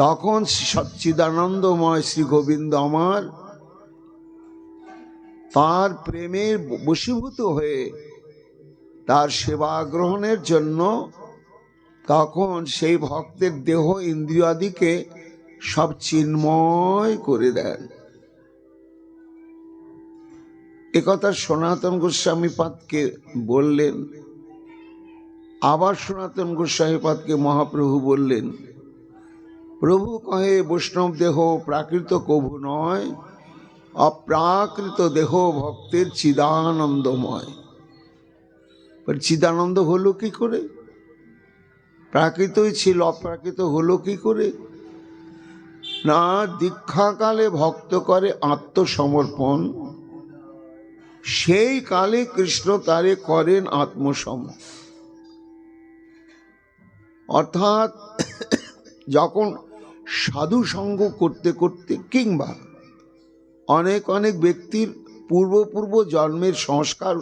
তখন সচ্চিদানন্দময় শ্রী গোবিন্দ আমার তার প্রেমের বশীভূত হয়ে তার সেবা গ্রহণের জন্য তখন সেই ভক্তের দেহ ইন্দ্রিয় আদিকে সব চিন্ময় করে দেন। একথা সনাতন গোস্বামীপাদকে বললেন। আবার সনাতন গোস্বামীপাদকে মহাপ্রভু বললেন, প্রভু কহে বৈষ্ণব দেহ প্রাকৃত কভু নয়, অপ্রাকৃত দেহ ভক্তের চিদানন্দময়। চিদানন্দ হলো কি করে? প্রাকৃতই ছিল, অপ্রাকৃত হলো কি করে? না, দীক্ষাকালে ভক্ত করে আত্মসমর্পণ, সেই কালে কৃষ্ণ তারে করেন আত্মসম। অর্থাৎ যখন সাধু সঙ্গ করতে করতে, কিংবা অনেক অনেক ব্যক্তির পূর্ব জন্মের সংস্কার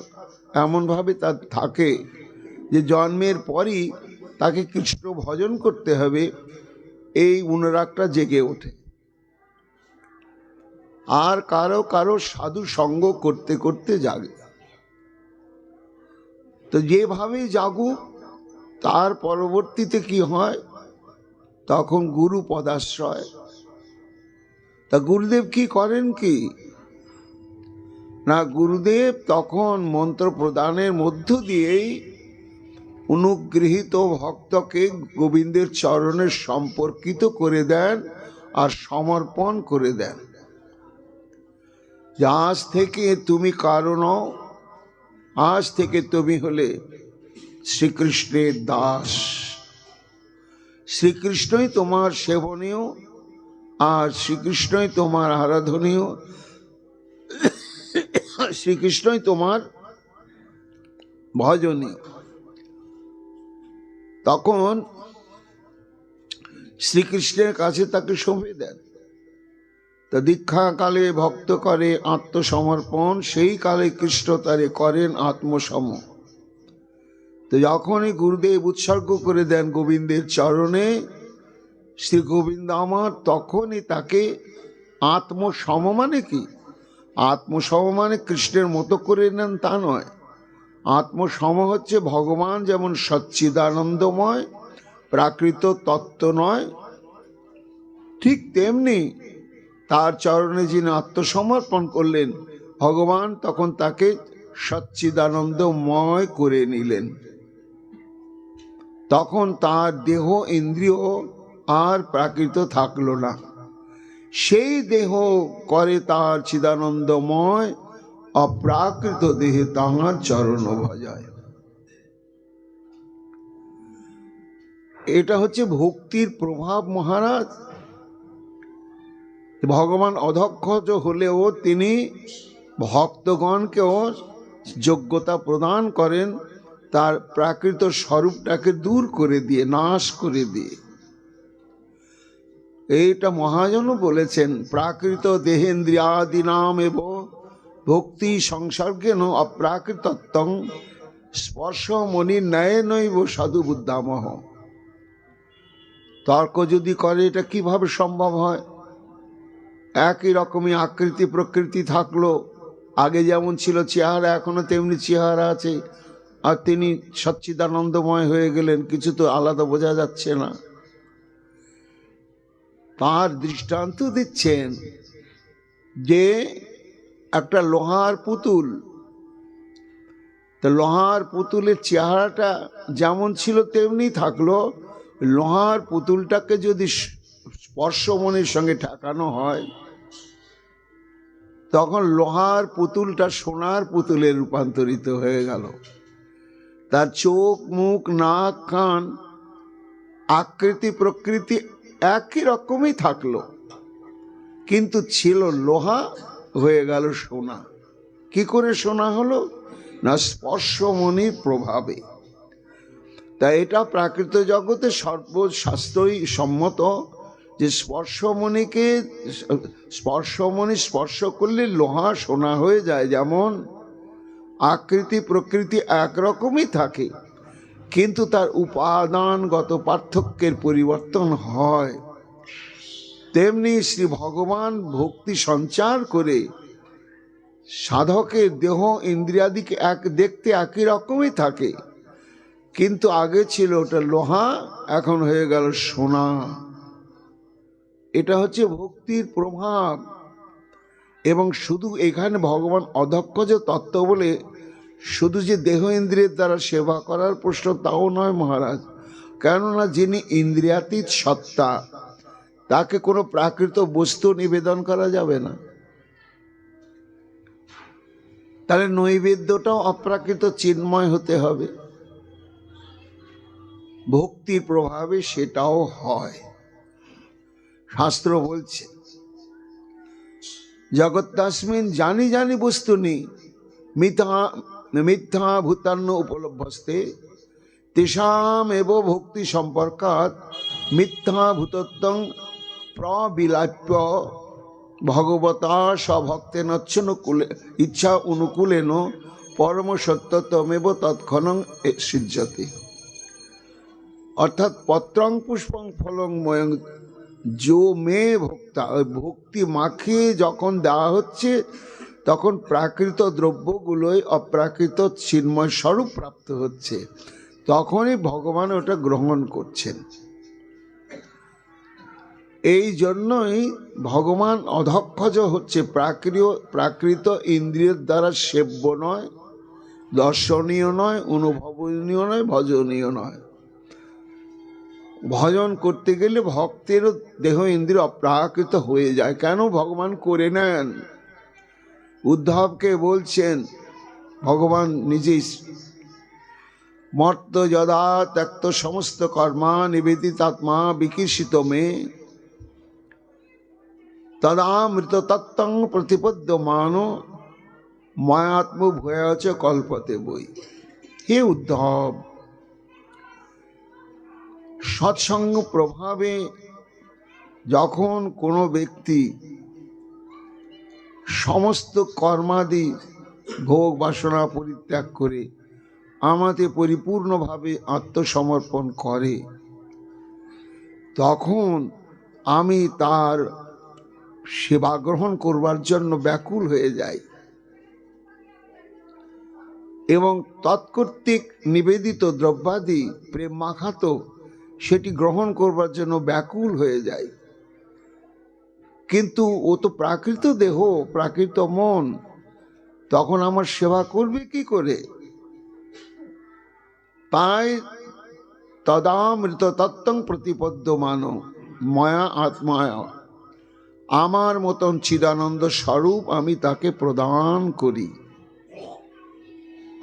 এমনভাবে তার থাকে যে জন্মের পরই তাকে কৃষ্ণ ভজন করতে হবে, এই অনুরাগটা জেগে ওঠে। আর কারো কারো সাধু সঙ্গ করতে করতে জাগে। তো যেভাবে জাগুক, তার পরবর্তীতে কি হয়, তখন গুরু পদাশ্রয়। তা গুরুদেব কি করেন কি না, গুরুদেব তখন মন্ত্র প্রদানের মধ্য দিয়েই অনুগৃহীত ভক্তকে গোবিন্দের চরণে সম্পর্কিত করে দেন আর সমর্পণ করে দেন। আজ থেকে তুমি কারণ, আজ থেকে তুমি হলে শ্রীকৃষ্ণের দাস, শ্রীকৃষ্ণই তোমার সেবনীয় আর শ্রীকৃষ্ণই তোমার আরাধনীয়, শ্রীকৃষ্ণই তোমার ভজনীয়। তখন শ্রীকৃষ্ণের কাছে তাকে সঁপে দেন। তা দীক্ষাকালে ভক্ত করে আত্মসমর্পণ, সেই কালে কৃষ্ণ তারে করেন আত্মসম। তো যখনই গুরুদেব উৎসর্গ করে দেন গোবিন্দের চরণে, শ্রী গোবিন্দ আমার তখনই তাকে আত্মসম। মানে কি? আত্মসম মানে কৃষ্ণের মতো করে নেন তা নয়। আত্মসম হচ্ছে ভগবান যেমন সচ্চিদানন্দময় প্রাকৃত তত্ত্ব নয়, ঠিক তেমনি তার চরণে যিনি আত্মসমর্পণ করলেন, ভগবান তখন তাকে সচ্চিদানন্দময় করে নিলেন। তখন তার দেহ ইন্দ্রিয় আর প্রাকৃত থাকলো না, সেই দেহ করে তার চিদানন্দময়, অপ্রাকৃত দেহে তাহার চরণ ভজায়। এটা হচ্ছে ভক্তির প্রভাব মহারাজ। ভগবান অধক্ষজ হলেও তিনি ভক্তগণকেও যোগ্যতা প্রদান করেন তার প্রাকৃত স্বরূপটাকে দূর করে দিয়ে, নাশ করে দিয়ে। এইটা মহাজনও বলেছেন, প্রাকৃত দেহেন্দ্রিয়াদি নাম এব ভক্তি সংসর্গেন অপ্রাকৃতত্বং স্পর্শ মনি ন্যায় নৈব সাধু বুদ্ধামহ। তর্ক যদি করে এটা কিভাবে সম্ভব হয়? একই রকমই আকৃতি প্রকৃতি থাকলো, আগে যেমন ছিল চেহারা এখনো তেমনি চেহারা আছে, আর তিনি সচ্চিদানন্দময় হয়ে গেলেন, কিছু তো আলাদা বোঝা যাচ্ছে না। তার দৃষ্টান্ত দিচ্ছেন যে একটা লোহার পুতুল, তো লোহার পুতুলের চেহারাটা যেমন ছিল তেমনি থাকলো, লোহার পুতুলটাকে যদি স্পর্শমণির সঙ্গে ঠেকানো হয় তখন লোহার পুতুলটা সোনার পুতুলে রূপান্তরিত হয়ে গেল। তার চোখ, মুখ, নাক, কান, আকৃতি প্রকৃতি একই রকমই থাকলো, কিন্তু ছিল লোহা, হয়ে গেল সোনা। কি করে সোনা হলো? না স্পর্শমণির প্রভাবে। তাই এটা প্রাকৃত জগতে সর্বশাস্ত্রই সম্মত যে স্পর্শমণি স্পর্শ করলে লোহা সোনা হয়ে যায়। যেমন আকৃতি প্রকৃতি একরকমই থাকে, কিন্তু তার উপাদানগত পার্থক্যের পরিবর্তন হয়। তেমনি শ্রী ভগবান ভক্তি সঞ্চার করে সাধকের দেহ ইন্দ্রিয়াদিকে দেখতে একই রকমই থাকে, কিন্তু আগে ছিল ওটা লোহা, এখন হয়ে গেল সোনা। এটা হচ্ছে ভক্তির প্রভাব। এবং শুধু এখানে ভগবান অধক্ষজ তত্ত্ব বলে শুধু যে দেহ ইন্দ্রিয়ের দ্বারা সেবা করার প্রশ্ন তাও নয় মহারাজ, কেননা যিনি ইন্দ্রিয়াতীত সত্তা তাকে কোনো প্রাকৃত বস্তু নিবেদন করা যাবে না। তাহলে নৈবেদ্যটাও অপ্রাকৃত চিন্ময় হতে হবে। ভক্তির প্রভাবে সেটাও হয়। শাস্ত্র বলছে জগত্তাস্মিন জানি জানি বস্তুনি মিথ্যা ভূতান্ন উপলভ্যস্তে তেষাম এব ভক্তি সম্পর্কাৎ মিথ্যা ভূতত্বং প্রবিলাপ্য ভগবতা স্বভক্তেন ইচ্ছা অনুকূলেন পরম সত্যতমেব তৎক্ষণং সিজ্জতি। অর্থাৎ পত্রং পুষ্পং ফলং ময়ং যো মে ভক্তা, ভক্তি মাখিয়ে যখন দেওয়া হচ্ছে তখন প্রাকৃত দ্রব্যগুলোই অপ্রাকৃত চিন্ময় স্বরূপ প্রাপ্ত হচ্ছে, তখনই ভগবান ওটা গ্রহণ করছেন। এই জন্যই ভগবান অধক্ষজ হচ্ছে প্রাকৃত ইন্দ্রিয়ের দ্বারা সেব্য নয়, দর্শনীয় নয়, অনুভবনীয় নয়, ভজনীয় নয়। ভজন করতে গেলে ভক্তেরও দেহ ইন্দ্রিয় অপ্রাকৃত হয়ে যায়। কেন? ভগবান করে নেন। উদ্ধবকে বলছেন ভগবান নিজেই, মর্ত যদা ত্যক্ত সমস্ত কর্মা নিবেদিতাত্মা বিকীর্ষিত মে তদামৃত তত্ত্বং প্রতিপদ্যমান ময়াত্ম ভয়াচ কল্পতে বই। হে উদ্ধব, সৎসঙ্গ প্রভাবে যখন কোনো ব্যক্তি সমস্ত কর্মাদি ভোগ বাসনা পরিত্যাগ করে আমাতে পরিপূর্ণভাবে আত্মসমর্পণ করে, তখন আমি তার সেবা গ্রহণ করবার জন্য ব্যাকুল হয়ে যাই এবং তৎকর্তৃক নিবেদিত দ্রব্যাদি প্রেম মাখাত সেটি গ্রহণ করবার জন্য ব্যাকুল হয়ে যায়। কিন্তু ও তো প্রাকৃত দেহ, প্রাকৃত মন, তখন আমার সেবা করবে কি করে? তাই তদামৃত তত্ত্বং প্রতিপদ্যমান ময়া আত্মায়, আমার মতন চিদানন্দ স্বরূপ আমি তাকে প্রদান করি।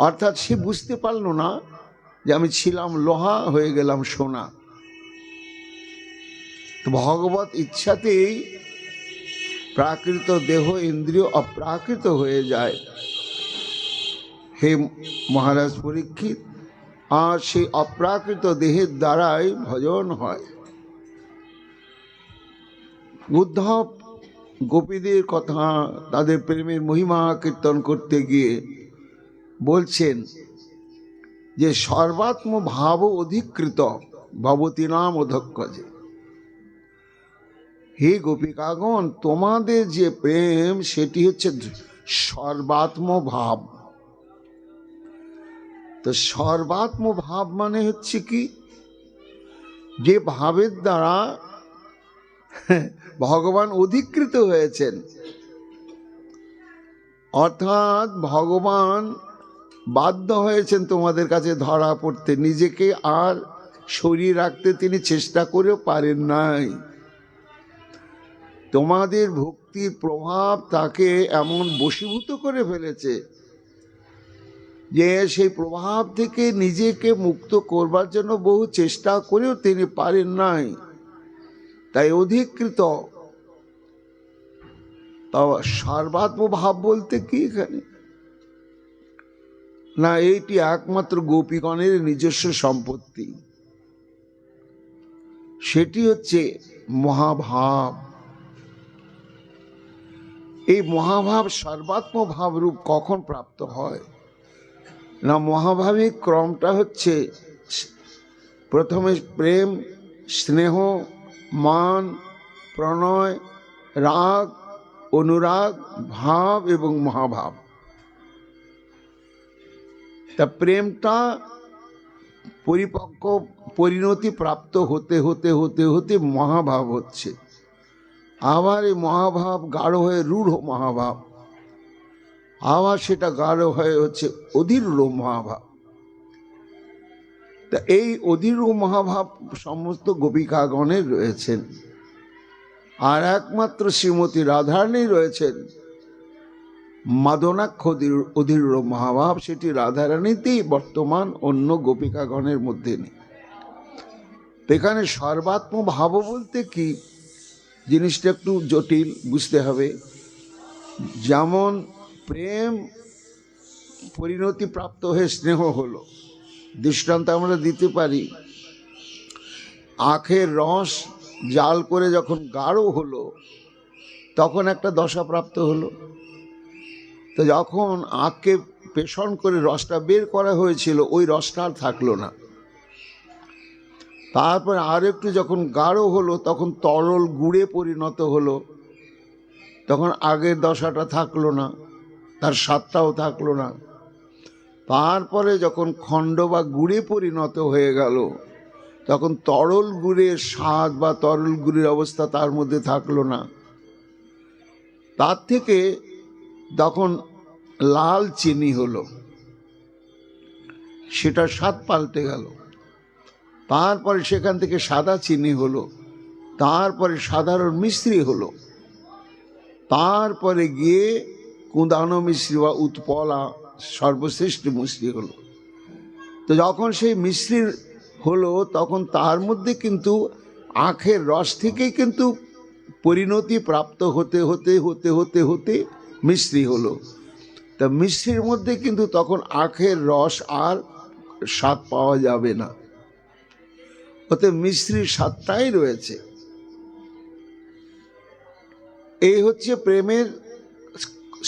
অর্থাৎ সে বুঝতে পারল না যে আমি ছিলাম লোহা, হয়ে গেলাম সোনা। তো ভগবত ইচ্ছাতেই প্রাকৃত দেহ ইন্দ্রিয় অপ্রাকৃত হয়ে যায় হে মহারাজ পরীক্ষিত, আর সেই অপ্রাকৃত দেহের দ্বারাই ভজন হয়। উদ্ধব গোপীদের কথা, তাদের প্রেমের মহিমা কীর্তন করতে গিয়ে বলছেন যে সর্বাত্ম ভাব অধিকৃত ভবতী নাম অধক্ষজে। হে গোপিকাগণ, তোমাদের যে প্রেম সেটি হচ্ছে সর্বাত্ম ভাব। তো সর্বাত্ম ভাব মানে হচ্ছে কি, যে ভাবের দ্বারা ভগবান অধিকৃত হয়েছেন, অর্থাৎ ভগবান বাধ্য হয়েছেন তোমাদের কাছে ধরা পড়তে, নিজেকে আর সরিয়ে রাখতে তিনি চেষ্টা করেও পারেন নাই। তোমাদের ভক্তির প্রভাব তাকে এমন বশীভূত করে ফেলেছে যে সেই প্রভাব থেকে নিজেকে মুক্ত করবার জন্য বহু চেষ্টা করেও তিনি পারেন নাই, তাই অধিকৃত। সর্বাত্ম ভাব বলতে কি এখানে না, এইটি একমাত্র গোপীগণের নিজস্ব সম্পত্তি, সেটি হচ্ছে মহাভাব। এই মহাভাব সর্বাত্ম ভাব রূপ কখন প্রাপ্ত হয় না, মহাভাবিক ক্রমটা হচ্ছে প্রথমে প্রেম, স্নেহ, মান, প্রণয়, রাগ, অনুরাগ, ভাব এবং মহাভাব। তা প্রেমটা পরিপক্ক পরিণতি প্রাপ্ত হতে হতে হতে হতে মহাভাব হচ্ছে, আবার এই মহাভাব গাঢ় হয়ে রূঢ় মহাভাব, আবার সেটা গাঢ় হয়ে হচ্ছে অধীরূঢ় মহাভাব। তা এই অধীরূঢ় মহাভাব সমস্ত গোপিকাগণের রয়েছেন, আর একমাত্র শ্রীমতী রাধারানী রয়েছেন মাদনাক্ষ অধীরূঢ় মহাভাব, সেটি রাধারানীতেই বর্তমান, অন্য গোপিকাগণের মধ্যে নেই। এখানে সর্বাত্ম ভাব বলতে কি, জিনিসটা একটু জটিল বুঝতে হবে। যেমন প্রেম পরিণতি প্রাপ্ত হয়ে স্নেহ হলো, দৃষ্টান্ত আমরা দিতে পারি, আখের রস জাল করে যখন গাঢ় হলো তখন একটা দশা প্রাপ্ত হলো। তো যখন আখকে পেষণ করে রসটা বের করা হয়েছিল, ওই রসটা আর থাকলো না। তারপর আর একটু যখন গাঢ় হলো তখন তরল গুড়ে পরিণত হলো, তখন আগের দশাটা থাকলো না, তার স্বাদটাও থাকলো না। তারপরে যখন খণ্ড বা গুড়ে পরিণত হয়ে গেল, তখন তরল গুড়ের স্বাদ বা তরল গুড়ের অবস্থা তার মধ্যে থাকলো না। তার থেকে তখন লাল চিনি হলো, সেটা স্বাদ পাল্টে গেল। তারপরে সেখান থেকে সাদা চিনি হলো, তারপরে সাধারণ মিশ্রি হলো, তারপরে গিয়ে কুঁদানো মিশ্রি বা উৎপলা সর্বশ্রেষ্ঠ মিশ্রি হলো। তো যখন সেই মিশ্রি হলো তখন তার মধ্যে কিন্তু আখের রস থেকেই কিন্তু পরিণতি প্রাপ্ত হতে হতে হতে হতে হতে মিশ্রি হলো। তা মিশ্রির মধ্যে কিন্তু তখন আখের রস আর স্বাদ পাওয়া যাবে না, ওতে মিশ্রির স্বাদটাই রয়েছে। এই হচ্ছে প্রেমের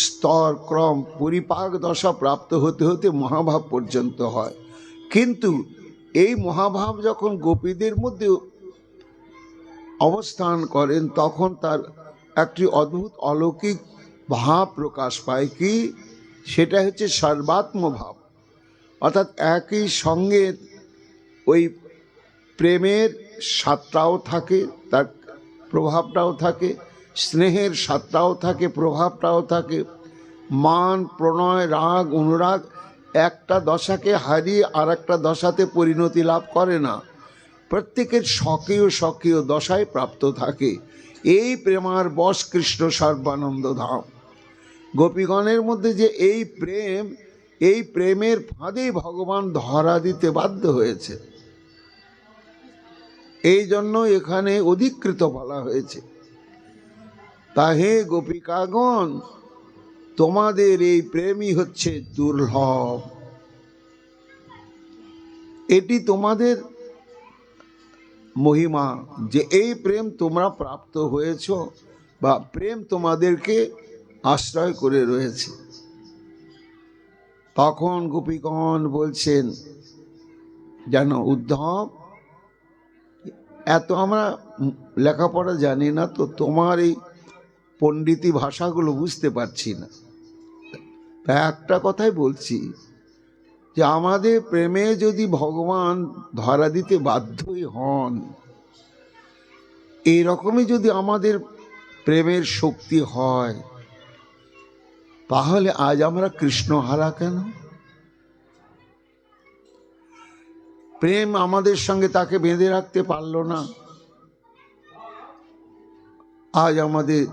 স্তর ক্রম, পরিপাক দশা প্রাপ্ত হতে হতে মহাভাব পর্যন্ত হয়। কিন্তু এই মহাভাব যখন গোপীদের মধ্যে অবস্থান করেন তখন তার একটি অদ্ভুত অলৌকিক ভাব প্রকাশ পায়। কি সেটা হচ্ছে সর্বাত্ম ভাব, অর্থাৎ একই সঙ্গে ওই প্রেমের স্বাদটাও থাকে, তার প্রভাবটাও থাকে, স্নেহের স্বাদটাও থাকে, প্রভাবটাও থাকে, মান, প্রণয়, রাগ, অনুরাগ একটা দশাকে হারিয়ে আর একটা দশাতে পরিণতি লাভ করে না, প্রত্যেকের স্বকীয় স্বকীয় দশায় প্রাপ্ত থাকে। এই প্রেমার বশ কৃষ্ণ সর্বানন্দ ধাম। গোপীগণের মধ্যে যে এই প্রেমের ফাঁদেই ভগবান ধরা দিতে বাধ্য হয়েছে। এই জন্য এখানে অধিকৃত বলা হয়েছে। তা হে গোপিকাগণ, তোমাদের এই প্রেমই হচ্ছে দুর্লভ। এটি তোমাদের মহিমা যে এই প্রেম তোমরা প্রাপ্ত হয়েছ, বা প্রেম তোমাদেরকে আশ্রয় করে রয়েছে। তখন গোপীগণ বলছেন, যেন উদ্ধব, এত আমরা লেখাপড়া জানি না, তো তোমার এই পণ্ডিতি ভাষাগুলো বুঝতে পারছি না। তা একটা কথাই বলছি, যে আমাদের প্রেমে যদি ভগবান ধরা দিতে বাধ্যই হন, এইরকমই যদি আমাদের প্রেমের শক্তি হয়, তাহলে আজ আমরা কৃষ্ণহারা কেন? প্রেম আমাদের সঙ্গে তাকে বেঁধে রাখতে পারল না, আজ আমাদের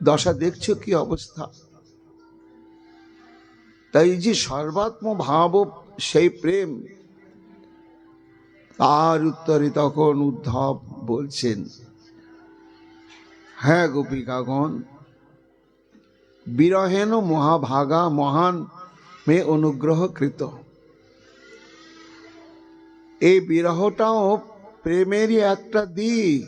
দশা দেখছো কি অবস্থা। তাই যে সর্বাত্ম ভাব সেই প্রেম, তার উত্তরে তখন উদ্ধব বলছেন, হ্যাঁ গোপিকাগণ, বিরহেন মহাভাগা মহান মে অনুগ্রহ কৃত। এই বিরহটাও প্রেমেরই একটা দিক।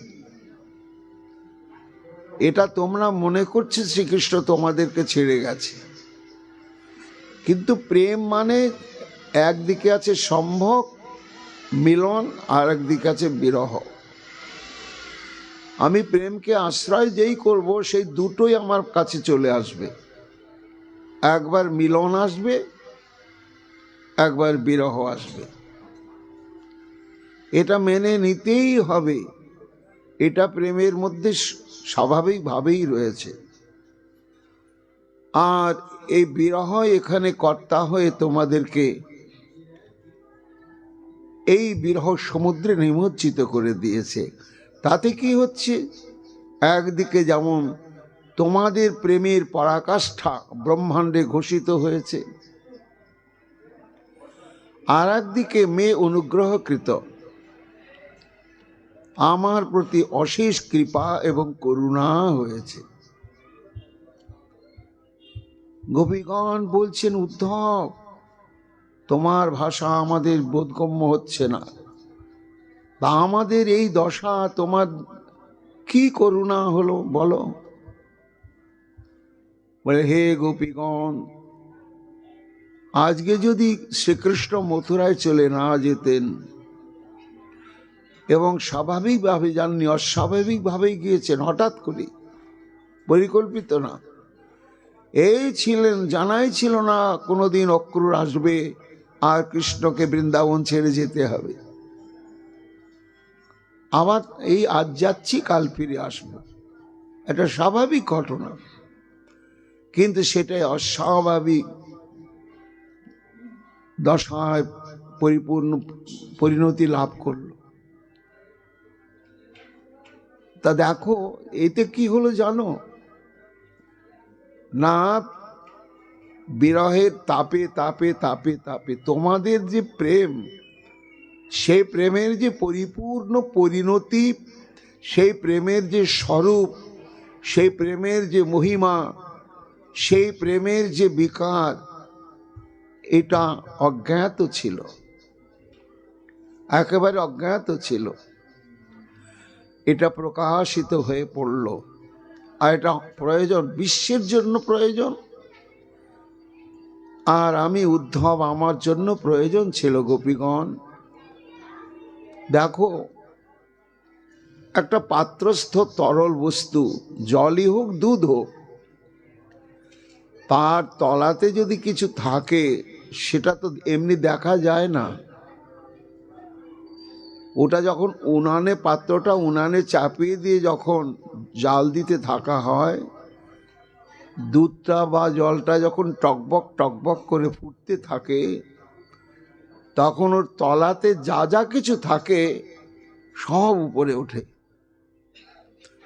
এটা তোমরা মনে করছো শ্রীকৃষ্ণ তোমাদেরকে ছেড়ে গেছে, কিন্তু প্রেম মানে একদিকে আছে সম্ভোগ মিলন, আর একদিকে আছে বিরহ। আমি প্রেমকে আশ্রয় যেই করব, সেই দুটোই আমার কাছে চলে আসবে। একবার মিলন আসবে, একবার বিরহ আসবে। এটা মেনে নিতেই হবে, এটা প্রেমের মধ্যে স্বাভাবিকভাবেই রয়েছে। আর এই বিরহ এখানে কর্তা হয়ে তোমাদেরকে এই বিরহ সমুদ্রে নিমজ্জিত করে দিয়েছে। তাতে কি হচ্ছে, একদিকে যেমন তোমাদের প্রেমের পরাকাষ্ঠা ব্রহ্মাণ্ডে ঘোষিত হয়েছে, আর একদিকে মে অনুগ্রহকৃত, আমার প্রতি অশেষ কৃপা এবং করুণা হয়েছে। গোপীগণ বলছেন, উদ্ধব, তোমার ভাষা আমাদের বোধগম্য হচ্ছে না। তা আমাদের এই দশা তোমার কি করুণা হলো বলো? বলে, হে গোপীগণ, আজকে যদি শ্রীকৃষ্ণ মথুরায় চলে না যেতেন, এবং স্বাভাবিকভাবে যাননি, অস্বাভাবিকভাবেই গিয়েছেন, হঠাৎ করে, পরিকল্পিত না। এই ছিলেন, জানাই ছিল না কোনোদিন অক্রূর আসবে আর কৃষ্ণকে বৃন্দাবন ছেড়ে যেতে হবে। আবার এই আজ যাচ্ছি, কাল ফিরে আসবো, এটা স্বাভাবিক ঘটনা। কিন্তু সেটাই অস্বাভাবিক দশায় পরিপূর্ণ পরিণতি লাভ করল। তা দেখো, এতে কি হলো জানো না? বিরহের তাপে তাপে তাপে তাপে তোমাদের যে প্রেম, সেই প্রেমের যে পরিপূর্ণ পরিণতি, সেই প্রেমের যে স্বরূপ, সেই প্রেমের যে মহিমা, সেই প্রেমের যে বিকার, এটা অজ্ঞাত ছিল, একেবারে অজ্ঞাত ছিল। এটা প্রকাশিত হয়ে পড়ল, আর এটা প্রয়োজন, বিশ্বের জন্য প্রয়োজন। আর আমি উদ্ধব, আমার জন্য প্রয়োজন ছিল। গোপীগণ দেখো, একটা পাত্রস্থ তরল বস্তু, জলই হোক দুধ হোক, তার তলাতে যদি কিছু থাকে, সেটা তো এমনি দেখা যায় না। ওটা যখন উনানে, পাত্রটা উনানে চাপিয়ে দিয়ে যখন জাল দিতে থাকা হয়, দুধটা বা জলটা যখন টকবক টকবক করে ফুটতে থাকে, তখন ওর তলাতে যা যা কিছু থাকে সব উপরে ওঠে।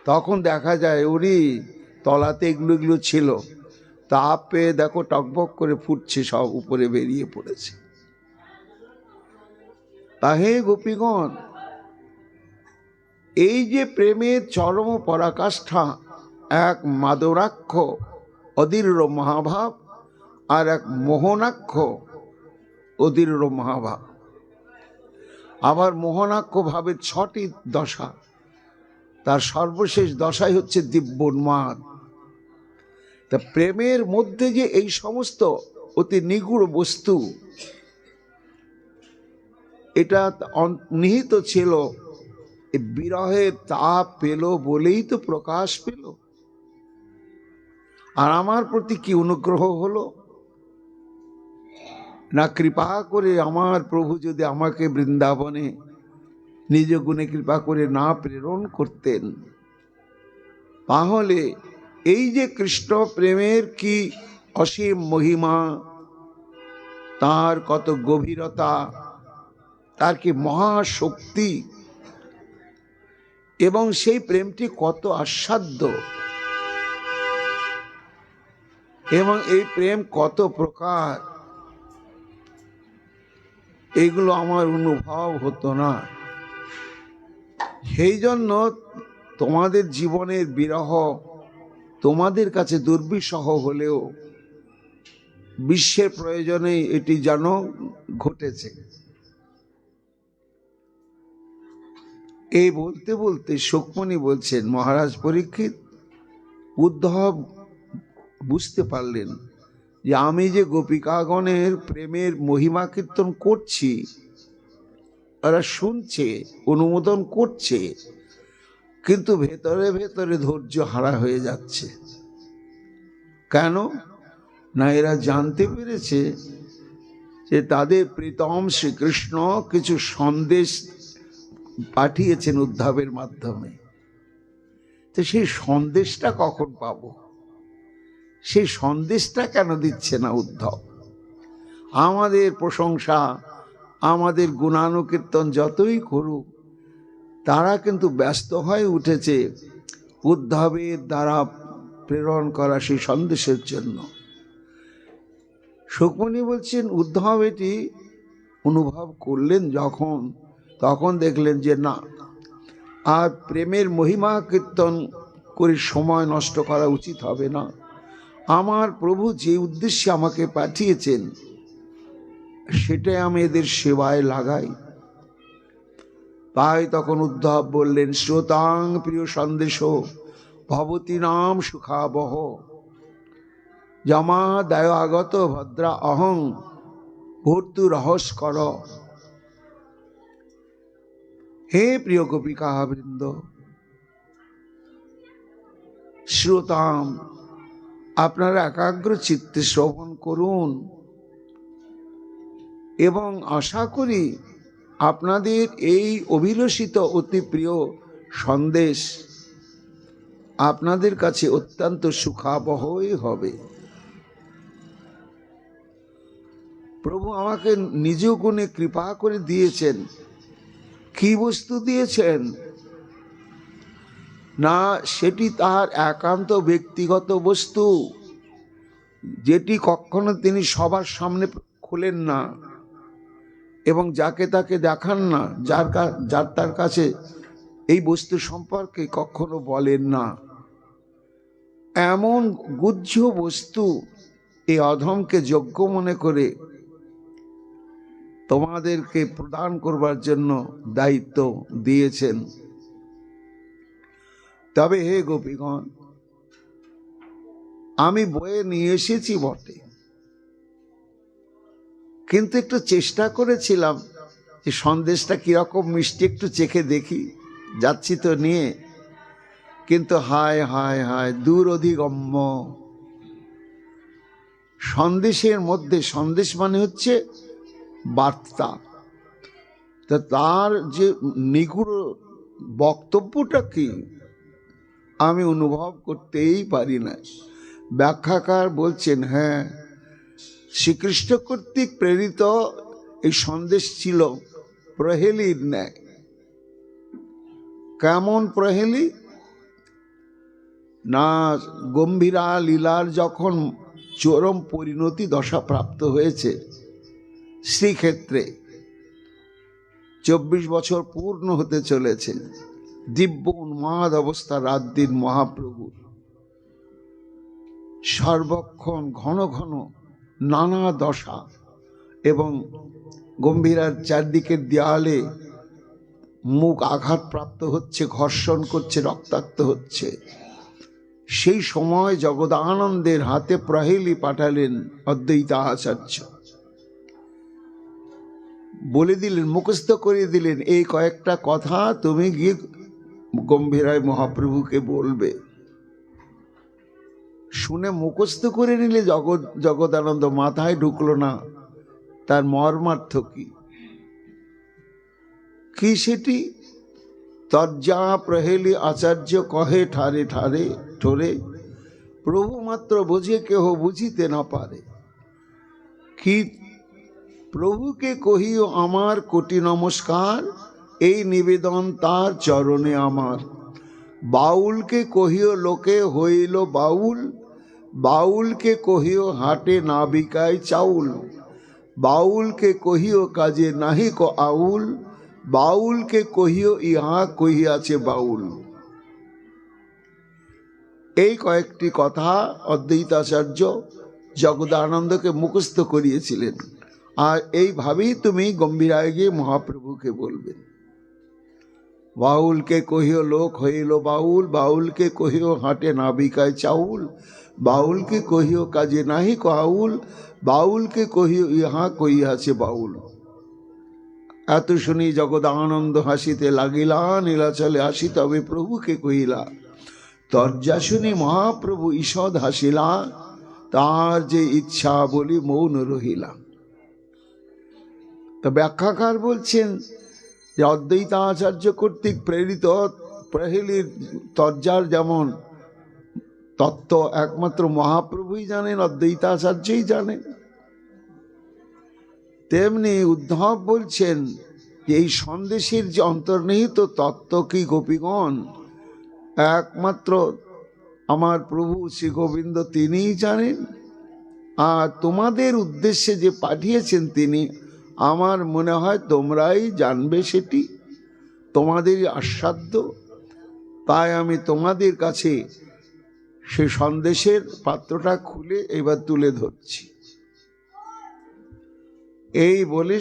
তখন দেখা যায়, ওরে তলাতে এগুলো এগুলো ছিল, তাপ পেয়ে দেখো টকবক করে ফুটছে, সব উপরে বেরিয়ে পড়েছে। তা হে গোপীগণ, এই যে প্রেমের চরম পরাকাষ্ঠা, এক মাদরাক্ষ অদীর্ঘ মহাভাব আর এক মোহনাক্ষ অদীর্ঘ মহাভাব। আবার মোহনাক্ষ ভাবের 6টি দশা, তার সর্বশেষ দশাই হচ্ছে দিব্যোন্মাদ। তা প্রেমের মধ্যে যে এই সমস্ত অতি নিগুড় বস্তু, এটা নিহিত ছিল, এই বিরহের তাপ পেল বলেই তো প্রকাশ পেল। আর আমার প্রতি কি অনুগ্রহ হলো না, কৃপা করে আমার প্রভু যদি আমাকে বৃন্দাবনে নিজ গুণে কৃপা করে না প্রেরণ করতেন, তাহলে এই যে কৃষ্ণ প্রেমের কি অসীম মহিমা, তার কত গভীরতা, তার কি মহাশক্তি, এবং সেই প্রেমটি কত আস্বাদ্য, এবং এই প্রেম কত প্রকার, এগুলো আমার অনুভব হতো না। সেই জন্য তোমাদের জীবনের বিরহ তোমাদের কাছে দুর্বিষহ হলেও বিশ্বের প্রয়োজনে এটি যেন ঘটেছে। এই বলতে বলতে সুকমণি বলছেন, মহারাজ পরীক্ষিত, উদ্ধব বুঝতে পারলেন যে আমি যে গোপিকাগণের প্রেমের মহিমা কীর্তন করছি, তারা শুনছে, অনুমোদন করছে, কিন্তু ভেতরে ভেতরে ধৈর্য হারা হয়ে যাচ্ছে। কেন না, এরা জানতে পেরেছে যে তাদের প্রীতম শ্রীকৃষ্ণ কিছু সন্দেশ পাঠিয়েছেন উদ্ধবের মাধ্যমে। তো সেই সন্দেশটা কখন পাবো? সেই সন্দেশটা কেন দিচ্ছে না উদ্ধব? আমাদের প্রশংসা, আমাদের গুণানুকীর্তন যতই করুক, তারা কিন্তু ব্যস্ত হয়ে উঠেছে উদ্ধবের দ্বারা প্রেরণ করা সেই সন্দেশের জন্য। সুকমণি বলছেন, উদ্ধব এটি অনুভব করলেন যখন, তখন দেখলেন যে না, আর প্রেমের মহিমা কীর্তন করে সময় নষ্ট করা উচিত হবে না। আমার প্রভু যে উদ্দেশ্যে আমাকে পাঠিয়েছেন সেটাই আমি এদের সেবায় লাগাই। তাই তখন উদ্ধব বললেন, শ্রোতাং প্রিয় সন্দেশ ভবতী নাম সুখাবহ যমা দায় আগত ভদ্রা অহং ভর্তু রহস কর। হে প্রিয় গোপিকা বৃন্দ, শ্রোতাম, আপনারা একাগ্র চিত্তে শ্রবণ করুন, এবং আশা করি আপনাদের এই অভিলষিত অতি প্রিয় সন্দেশ আপনাদের কাছে অত্যন্ত সুখাবহই হবে। প্রভু আমাকে নিজ গুণে কৃপা করে দিয়েছেন। কি বস্তু দিয়েছেন? না, সেটি তার একান্ত ব্যক্তিগত বস্তু, যেটি কখনো তিনি সবার সামনে খোলেন না এবং যাকে তাকে দেখান না, যার তার কাছে এই বস্তু সম্পর্কে কখনো বলেন না। এমন গুহ্য বস্তু এই অধমকে যোগ্য মনে করে তোমাদেরকে প্রদান করবার জন্য দায়িত্ব দিয়েছেন। তবে হে গোপীগণ, আমি বয়ে নিয়ে এসেছি বটে, কিন্তু একটু চেষ্টা করেছিলাম যে সন্দেশটা কিরকম মিষ্টি একটু চেখে দেখি, যাচ্ছি তো নিয়ে, কিন্তু হায় হায় হায় দূর অধিগম্য। সন্দেশের মধ্যে, সন্দেশ মানে হচ্ছে বার্তা, তা তার যে নিগুড় বক্তব্যটা কি আমি অনুভব করতেই পারি না। ব্যাখ্যাকার বলছেন, হ্যাঁ, শ্রীকৃষ্ণ কর্তৃক প্রেরিত এই সন্দেশ ছিল প্রহেলির ন্যায়। কেমন প্রহেলি? না, গম্ভীরা লীলার যখন চরম পরিণতি দশা প্রাপ্ত হয়েছে, শ্রীক্ষেত্রে 24 বছর পূর্ণ হতে চলেছে, দিব্য উন্মাদ অবস্থা রাত দিন মহাপ্রভুর, সর্বক্ষণ ঘন ঘন নানা দশা, এবং গম্ভীরার চারদিকের দেয়ালে মুখ আঘাতপ্রাপ্ত হচ্ছে, ঘর্ষণ করছে, রক্তাক্ত হচ্ছে। সেই সময় জগদানন্দের হাতে প্রহেলি পাঠালেন অদ্বৈতাচার্য, বলে দিলেন, মুখস্থ করে দিলেন, এই কয়েকটা কথা তুমি গিয়ে গম্ভীরায় মহাপ্রভুকে বলবে। শুনে মুখস্থ করে নিলে জগদানন্দ মাথায় ঢুকলো না তার মর্মার্থ কি। কি সেটি? তজ্জা প্রহেলি আচার্য কহে ঠারে ঠারে ঠোরে, প্রভু মাত্র বোঝে কেহ বুঝিতে না পারে। কি? প্রভুকে কহিও আমার কোটি নমস্কার, এই নিবেদন তার চরণে আমার। বাউলকে কহিও লোকে হইল বাউল, বাউলকে কহিও হাটে না বিকায় চাউল, বাউলকে কহিও কাজে নাহি ক আউল, বাউলকে কহিও ইহা কহিয়াছে বাউল। এই কয়েকটি কথা অদ্বৈতাচার্য জগদানন্দকে মুখস্থ করিয়েছিলেন। আর এইভাবেই তুমি গম্ভীরায় গিয়ে মহাপ্রভুকে বলবেন। বাউলকে কহিও লোক হইল বাউল, বাউলকে কহিও হাটে না বিকায় চাউল, বাউলকে কহিও কাজে নাহি ক আউল, বাউলকে কহিও ইহা কহিয়াছে বাউল। এত শুনি জগদানন্দ হাসিতে লাগিলা, নীলাচলে আসি তবে প্রভুকে কহিলা। তর্জা শুনি মহাপ্রভু ঈষৎ হাসিলা, তার যে ইচ্ছা বলি মৌন রহিলা। তো ব্যাখ্যাকার বলছেন যে অদ্বৈতাচার্য কর্তৃক প্রেরিত প্রহেলির তর্জার যেমন তত্ত্ব একমাত্র মহাপ্রভুই জানেন, অদ্বৈতাচার্যই জানেন, তেমনি উদ্ধব বলছেন যে এই সন্দেশের যে অন্তর্নিহিত তত্ত্ব কি গোপীগণ একমাত্র আমার প্রভু শ্রী গোবিন্দ তিনিই জানেন, আর তোমাদের উদ্দেশ্যে যে পাঠিয়েছেন তিনি, আমার মনে হয় তোমরাই জানবে সেটি, তোমাদেরই আস্বাদ্য। তাই আমি তোমাদের কাছে সে সন্দেশের পাত্রটা খুলে এবার তুলে ধরছি। এই বলে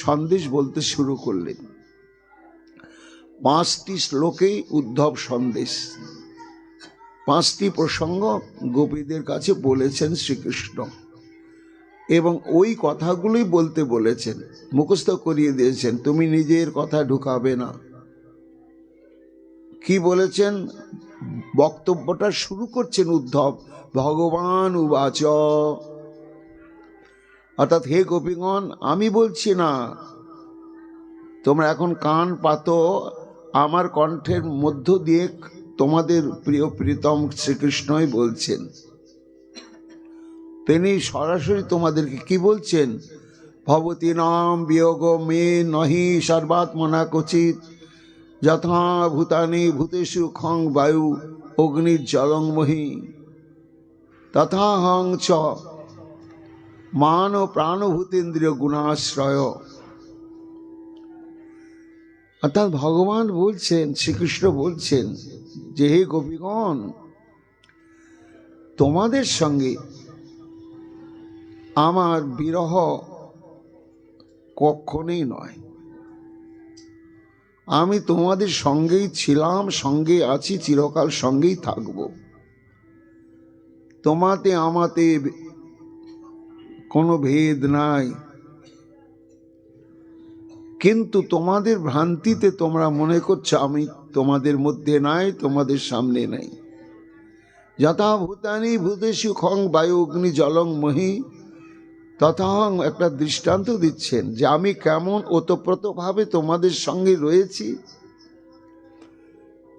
সন্দেশ বলতে শুরু করলেন। 5টি শ্লোকেই উদ্ধব সন্দেশ, 5টি প্রসঙ্গ গোপীদের কাছে বলেছেন শ্রীকৃষ্ণ, এবং ওই কথাগুলোই বলতে বলেছেন, মুখস্থ করিয়ে দিয়েছেন, তুমি নিজের কথা ঢুকাবে না। কি বলেছেন? বক্তব্যটা শুরু করছেন উদ্ধব, ভগবান উবাচ, অর্থাৎ হে গোপীগণ, আমি বলছি না, তোমরা এখন কান পাতো, আমার কণ্ঠের মধ্য দিয়ে তোমাদের প্রিয় প্রীতম শ্রীকৃষ্ণই বলছেন। তিনি সরাসরি তোমাদেরকে কি বলছেন? ভবতী নাম বিয়োগ মে নহি সর্বাত্মনা কচিত, যথা ভূতানি ভূতেষু খং বায়ু অগ্নির জলংমহি, তথা হং চ মান ও প্রাণভূতেন্দ্রিয় গুণাশ্রয়। অর্থাৎ ভগবান বলছেন, শ্রীকৃষ্ণ বলছেন যে হে গোপীগণ, তোমাদের সঙ্গে আমার বিরহ কখনোই নয়। আমি তোমাদের সঙ্গেই ছিলাম, সঙ্গে আছি, চিরকাল সঙ্গেই থাকব। তোমাতে আমাতে কোনো ভেদ নাই, কিন্তু তোমাদের ভ্রান্তিতে তোমরা মনে করছো আমি তোমাদের মধ্যে নাই, তোমাদের সামনে নাই। যথা ভূতানি ভূতেষু খং বায়ু অগ্নি জলং মহি, তথা একটা দৃষ্টান্ত দিচ্ছেন যে আমি কেমন ওতপ্রোতভাবে তোমাদের সঙ্গে রয়েছি।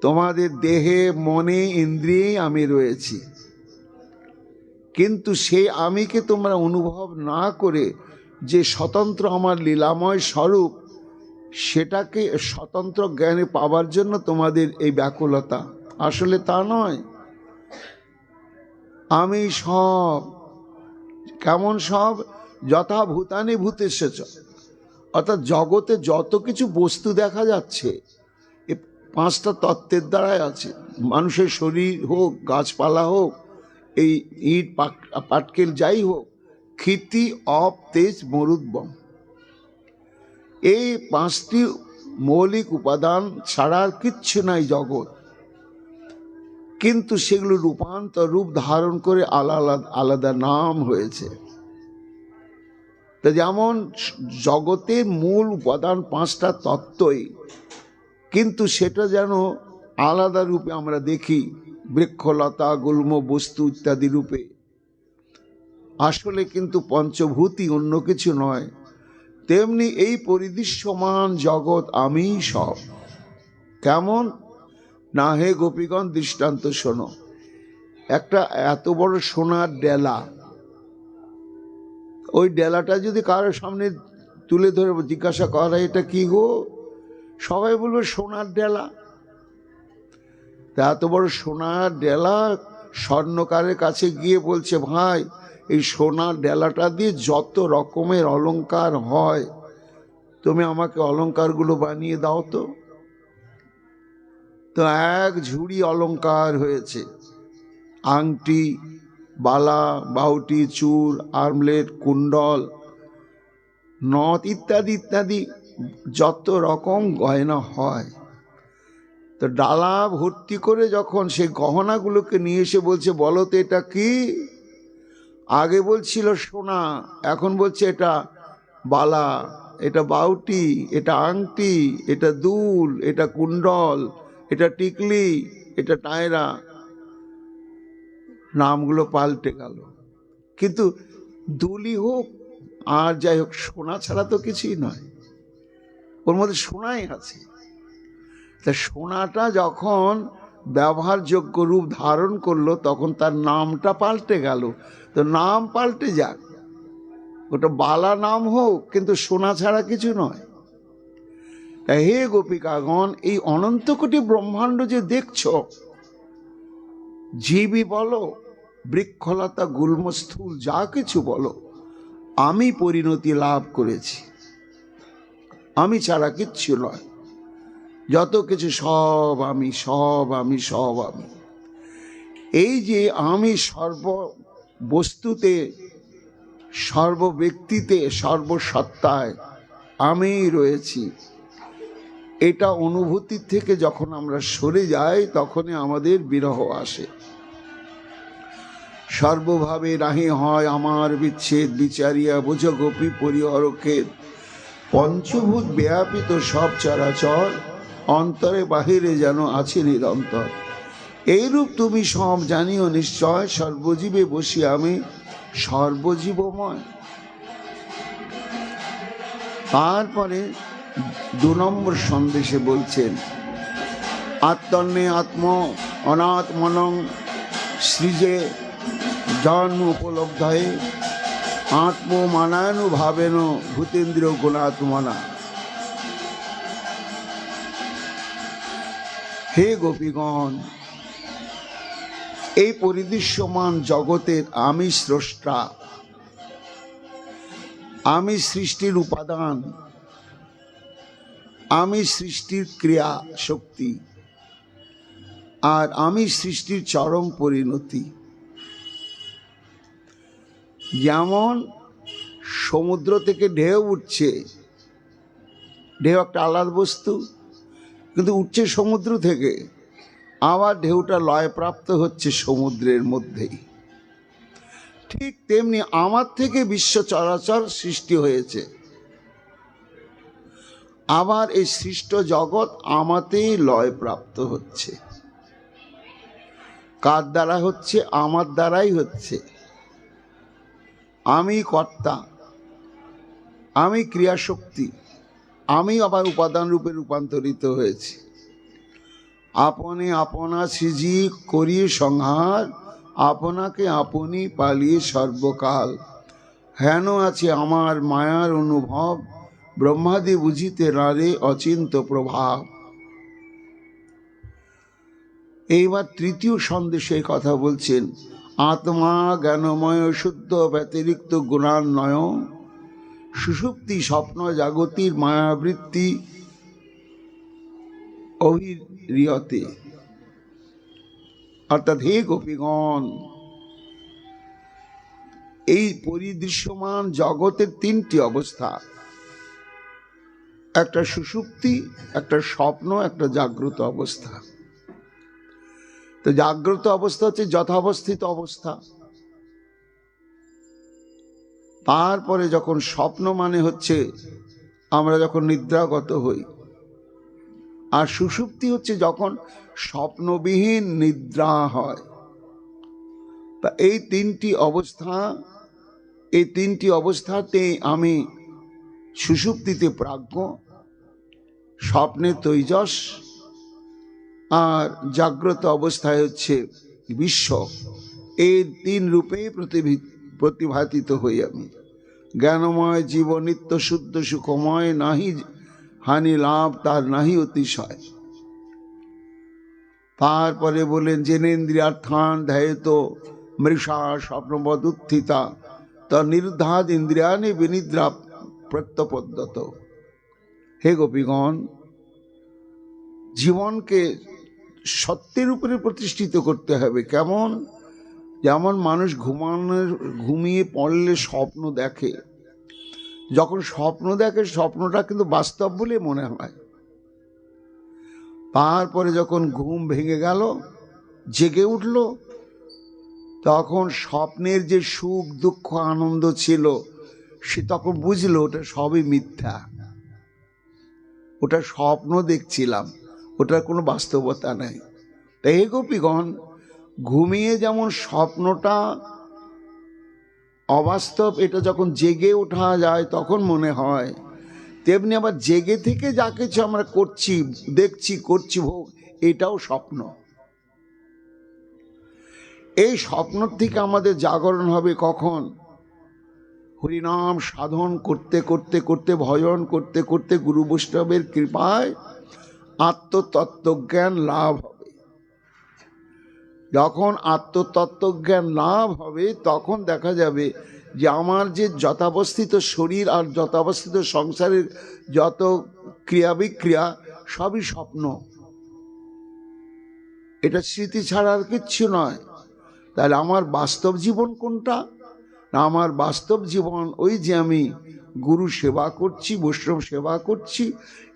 তোমাদের দেহে মনে ইন্দ্রিয়ে আমি রয়েছি, কিন্তু সেই আমিকে তোমরা অনুভব না করে যে স্বতন্ত্র আমার লীলাময় স্বরূপ, সেটাকে স্বতন্ত্র জ্ঞানে পাবার জন্য তোমাদের এই ব্যাকুলতা, আসলে তা নয়। আমি সব, কেমন সব? যথা ভূতানি ভূতেশ্বচ, অর্থাৎ জগতে যত কিছু বস্তু দেখা যাচ্ছে, পাঁচটা তত্ত্বের দ্বারাই আছে। মানুষের শরীর হোক, গাছপালা হোক, এই ইট পাটকেল যাই হোক, ক্ষিতি, অপ, তেজ, মরুদ্বম, এই পাঁচটি মৌলিক উপাদান ছাড়া আর কিচ্ছু নাই জগৎ। কিন্তু সেগুলো রূপান্তর, রূপ ধারণ করে আলাদা আলাদা নাম হয়েছে। তো যেমন জগতের মূল উপাদান পাঁচটা তত্ত্বই, কিন্তু সেটা যেন আলাদা রূপে আমরা দেখি, বৃক্ষলতা, গুল্ম বস্তু ইত্যাদি রূপে। আসলে কিন্তু পঞ্চভূতি অন্য কিছু নয়। তেমনি এই পরিদৃশ্যমান জগৎ আমি সব। কেমন না, হে গোপীগণ, দৃষ্টান্ত শোনো। একটা এত বড় সোনার ডেলা, ওই ডেলাটা যদি কারোর সামনে তুলে ধরে জিজ্ঞাসা করা এটা কি গো, সবাই বলবে সোনার ডেলা। তা এত বড় সোনার ডেলা স্বর্ণকারের কাছে গিয়ে বলছে, ভাই এই সোনার ডেলাটা দিয়ে যত রকমের অলংকার হয় তুমি আমাকে অলংকারগুলো বানিয়ে দাও তো। তো এক ঝুড়ি অলংকার হয়েছে, আংটি, বালা, বাউটি, চূড়, আর্মলেট, কুণ্ডল, নথ ইত্যাদি ইত্যাদি যত রকম গয়না হয়। তো ডালা ভর্তি করে যখন সেই গহনাগুলোকে নিয়ে এসে বলছে, বলো তো এটা কি? আগে বলছিল সোনা, এখন বলছে এটা বালা, এটা বাউটি, এটা আংটি, এটা দুল, এটা কুণ্ডল, এটা টিকলি, এটা টায়রা। নামগুলো পাল্টে গেল, কিন্তু দুলি হোক আর যাই হোক, সোনা ছাড়া তো কিছুই নয়, ওর মধ্যে সোনাই আছে। তা সোনাটা যখন ব্যবহারযোগ্য রূপ ধারণ করলো তখন তার নামটা পাল্টে গেল। তো নাম পাল্টে যাক, ওটা বালা নাম হোক, কিন্তু সোনা ছাড়া কিছু নয়। হে গোপিকাগণ, এই অনন্ত কোটি ব্রহ্মাণ্ড যে দেখছ, জীবই বলো, বৃক্ষলতা, গুল্মস্থূল, যা কিছু বলো, আমি পরিণতি লাভ করেছি, আমি ছাড়া কিচ্ছু নয়। যত কিছু সব আমি, সব আমি, সব আমি। এই যে আমি সর্ব বস্তুতে, সর্ব ব্যক্তিতে, সর্বসত্তায় আমি রয়েছি, এটা অনুভূতির থেকে যখন আমরা সরে যাই তখনই আমাদের বিরহ আসে। সর্বভাবে রাহি হয় আমার বিচ্ছেদ, বিচারিয়া বুঝ গোপী পরিহরক্ষেদ। পঞ্চভূত ব্যাপিত সব চরাচর, অন্তরে বাহিরে যেন আছে নিরন্তর। এইরূপ তুমি সব জানিও নিশ্চয়, সর্বজীবে বসি আমি সর্বজীবময়। তারপরে 2 নম্বর সন্দেশে বলছেন, আত্মন্নে আত্ম অনাত্মনং সৃজে জন্ম উপলব্ধয়ে আত্মমানানুভাবেন ভূতেন্দ্র গুণাত্মনা। হে গোপীগণ, এই পরিদৃশ্যমান জগতের আমি স্রষ্টা, আমি সৃষ্টির উপাদান, আমি সৃষ্টির ক্রিয়া শক্তি, আর আমি সৃষ্টির চরম পরিণতি। যেমন সমুদ্র থেকে ঢেউ উঠছে, ঢেউ একটা আলাদা বস্তু, কিন্তু উঠছে সমুদ্র থেকে, আবার ঢেউটা লয়প্রাপ্ত হচ্ছে সমুদ্রের মধ্যেই। ঠিক তেমনি আমার থেকে বিশ্ব চরাচর সৃষ্টি হয়েছে, আবার এই সৃষ্ট জগৎ আমাতেই লয়প্রাপ্ত হচ্ছে। কার দ্বারা হচ্ছে? আমার দ্বারাই হচ্ছে। আমি কর্তা, আমি ক্রিয়াশক্তি, আমি আবার উপাদান রূপে রূপান্তরিত হয়েছি। আপনি আপনা সৃজি করিয়ে সংহার, আপনাকে আপনি পালিয়ে সর্বকাল। হেন আছে আমার মায়ার অনুভব, ব্রহ্মাদি বুঝিতে নারে অচিন্ত প্রভাব। এইবার 3য় সন্দেশে কথা বলছেন, আত্মা জ্ঞানময় শুদ্ধ ব্যতিরিক্ত গুণান্বয়, সুষুপ্তি স্বপ্ন জাগতির মায়াবৃত্তি অভিরিয়তে, অর্থাৎ হে গোপীগণ, এই পরিদৃশ্যমান জগতের তিনটি অবস্থা, একটা সুষুপ্তি, একটা স্বপ্ন, একটা জাগ্রত অবস্থা। তো জাগ্রত অবস্থা হচ্ছে যথাবস্থিত অবস্থা, তারপরে যখন স্বপ্ন মানে হচ্ছে আমরা যখন নিদ্রাগত হই, আর সুষুপ্তি হচ্ছে যখন স্বপ্নবিহীন নিদ্রা হয়। তা এই তিনটি অবস্থাতে আমি সুষুপ্তিতে প্রাজ্ঞ, স্বপ্নে তৈজস, আর জাগ্রত অবস্থায় হচ্ছে বিশ্ব। এই তিন রূপে প্রতিভাতিত হই আমি। জ্ঞানময় জীব নিত্য শুদ্ধ সুখময়, নাহি হানি লাভ তার নাহি অতিশয়। তারপরে বলেন জেনেন্দ্রিয়ার্থান ধ্যায়ত মৃষা স্বপ্নবদ উত্থিতা নিরুদ্ধাদ ইন্দ্রিয়ানি বিনিদ্রা প্রত্যপদ্যত। হে গোপীগণ, জীবনকে সত্যের উপরে প্রতিষ্ঠিত করতে হবে। কেমন? যেমন মানুষ ঘুমিয়ে পড়লে স্বপ্ন দেখে, যখন স্বপ্ন দেখে স্বপ্নটা কিন্তু বাস্তব বলে মনে হয়। তারপরে যখন ঘুম ভেঙে গেল, জেগে উঠল, তখন স্বপ্নের যে সুখ দুঃখ আনন্দ ছিল সে তখন বুঝলো ওটা সবই মিথ্যা, ওটা স্বপ্ন দেখছিলাম, ওটার কোনো বাস্তবতা নাই। তাই হে গোপীগণ, ঘুমিয়ে যেমন স্বপ্নটা অবাস্তব, এটা যখন জেগে ওঠা যায় তখন মনে হয়, তেমনি আবার জেগে থেকে যা কিছু আমরা করছি, দেখছি, করছি, ভোগ, এটাও স্বপ্ন। এই স্বপ্ন থেকে আমাদের জাগরণ হবে কখন? হরিনাম সাধন করতে করতে করতে, ভজন করতে করতে, গুরু বৈষ্ণবের কৃপায় আত্মতত্ত্বজ্ঞান লাভ হবে। যখন আত্মতত্ত্বজ্ঞান লাভ হবে তখন দেখা যাবে যে আমার যে যথাবস্থিত শরীর আর যথাবস্থিত সংসারের যত ক্রিয়া বিক্রিয়া সবই স্বপ্ন। এটা স্মৃতি ছাড়া আর কিচ্ছু নয়। তাহলে আমার বাস্তব জীবন কোনটা? না, আমার বাস্তব জীবন ওই যে আমি গুরু সেবা করছি, বৈষ্ণব সেবা করছি,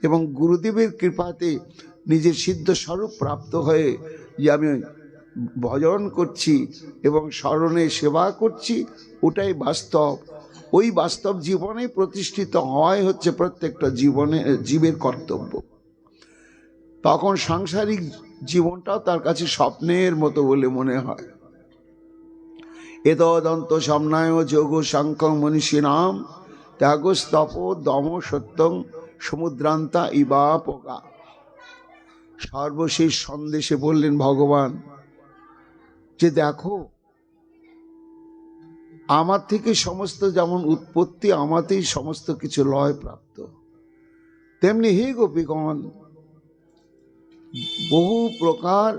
এবং গুরুদেবের কৃপাতে নিজের সিদ্ধ স্বরূপ প্রাপ্ত হয়ে যে আমি ভজন করছি এবং স্মরণে সেবা করছি, ওটাই বাস্তব। ওই বাস্তব জীবনে প্রতিষ্ঠিত হওয়াই হচ্ছে প্রত্যেকটা জীবের কর্তব্য। তখন সাংসারিক জীবনটাও তার কাছে স্বপ্নের মতো বলে মনে হয়। এতদন্ত সমনায় যোগ সাংখ্যং মনীষিণাম ত্যাগস্তপ দম সত্যং সমুদ্রান্তা ইবা পোকা। সর্বশেষ সন্দেশে বললেন ভগবান যে দেখো, আমার থেকে সমস্ত যেমন উৎপত্তি, আমাতেই সমস্ত কিছু লয় প্রাপ্ত, তেমনি হে গোপীগণ, বহু প্রকার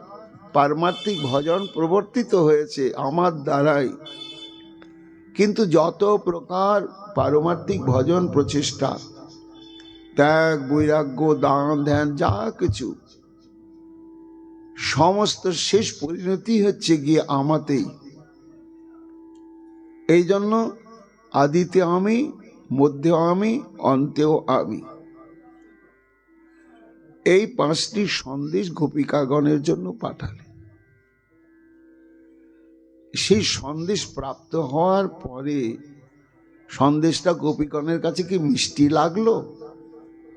পারমার্থিক ভজন প্রবর্তিত হয়েছে আমার দ্বারাই, কিন্তু যত প্রকার পারমার্থিক ভজন প্রচেষ্টা, ত্যাগ, বৈরাগ্য, দান, ধ্যান, যা কিছু, সমস্ত শেষ পরিণতি হচ্ছে গিয়ে আমাতেই। এই জন্য আদিতে আমি, মধ্যে আমি, অন্তেও আমি। এই 5টি সন্দেশ গোপিকাগণের জন্য পাঠালে। সেই সন্দেশ প্রাপ্ত হওয়ার পরে সন্দেশটা গোপীগণের কাছে কি মিষ্টি লাগলো,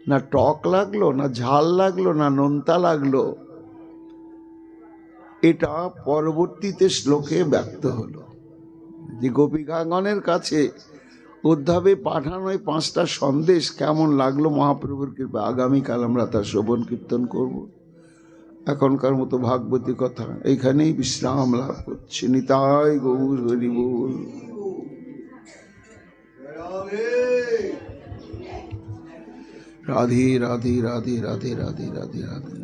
না টক লাগলো, না ঝাল লাগলো, না নোনতা লাগলো, এটা পরবর্তীতে শ্লোকে ব্যক্ত হলো যে গোপিকাগণের কাছে উদ্ধবে পাঠানো 5টা সন্দেশ কেমন লাগলো মহাপ্রভুর কৃপা। আগামীকাল আমরা তার শ্রবণ কীর্তন করব। এখনকার মতো ভাগবতী কথা এইখানেই বিশ্রাম লাভ করছে। নিতাই গৌর হরি বল। রাধে রাধে রাধে রাধে রাধে রাধে রাধে।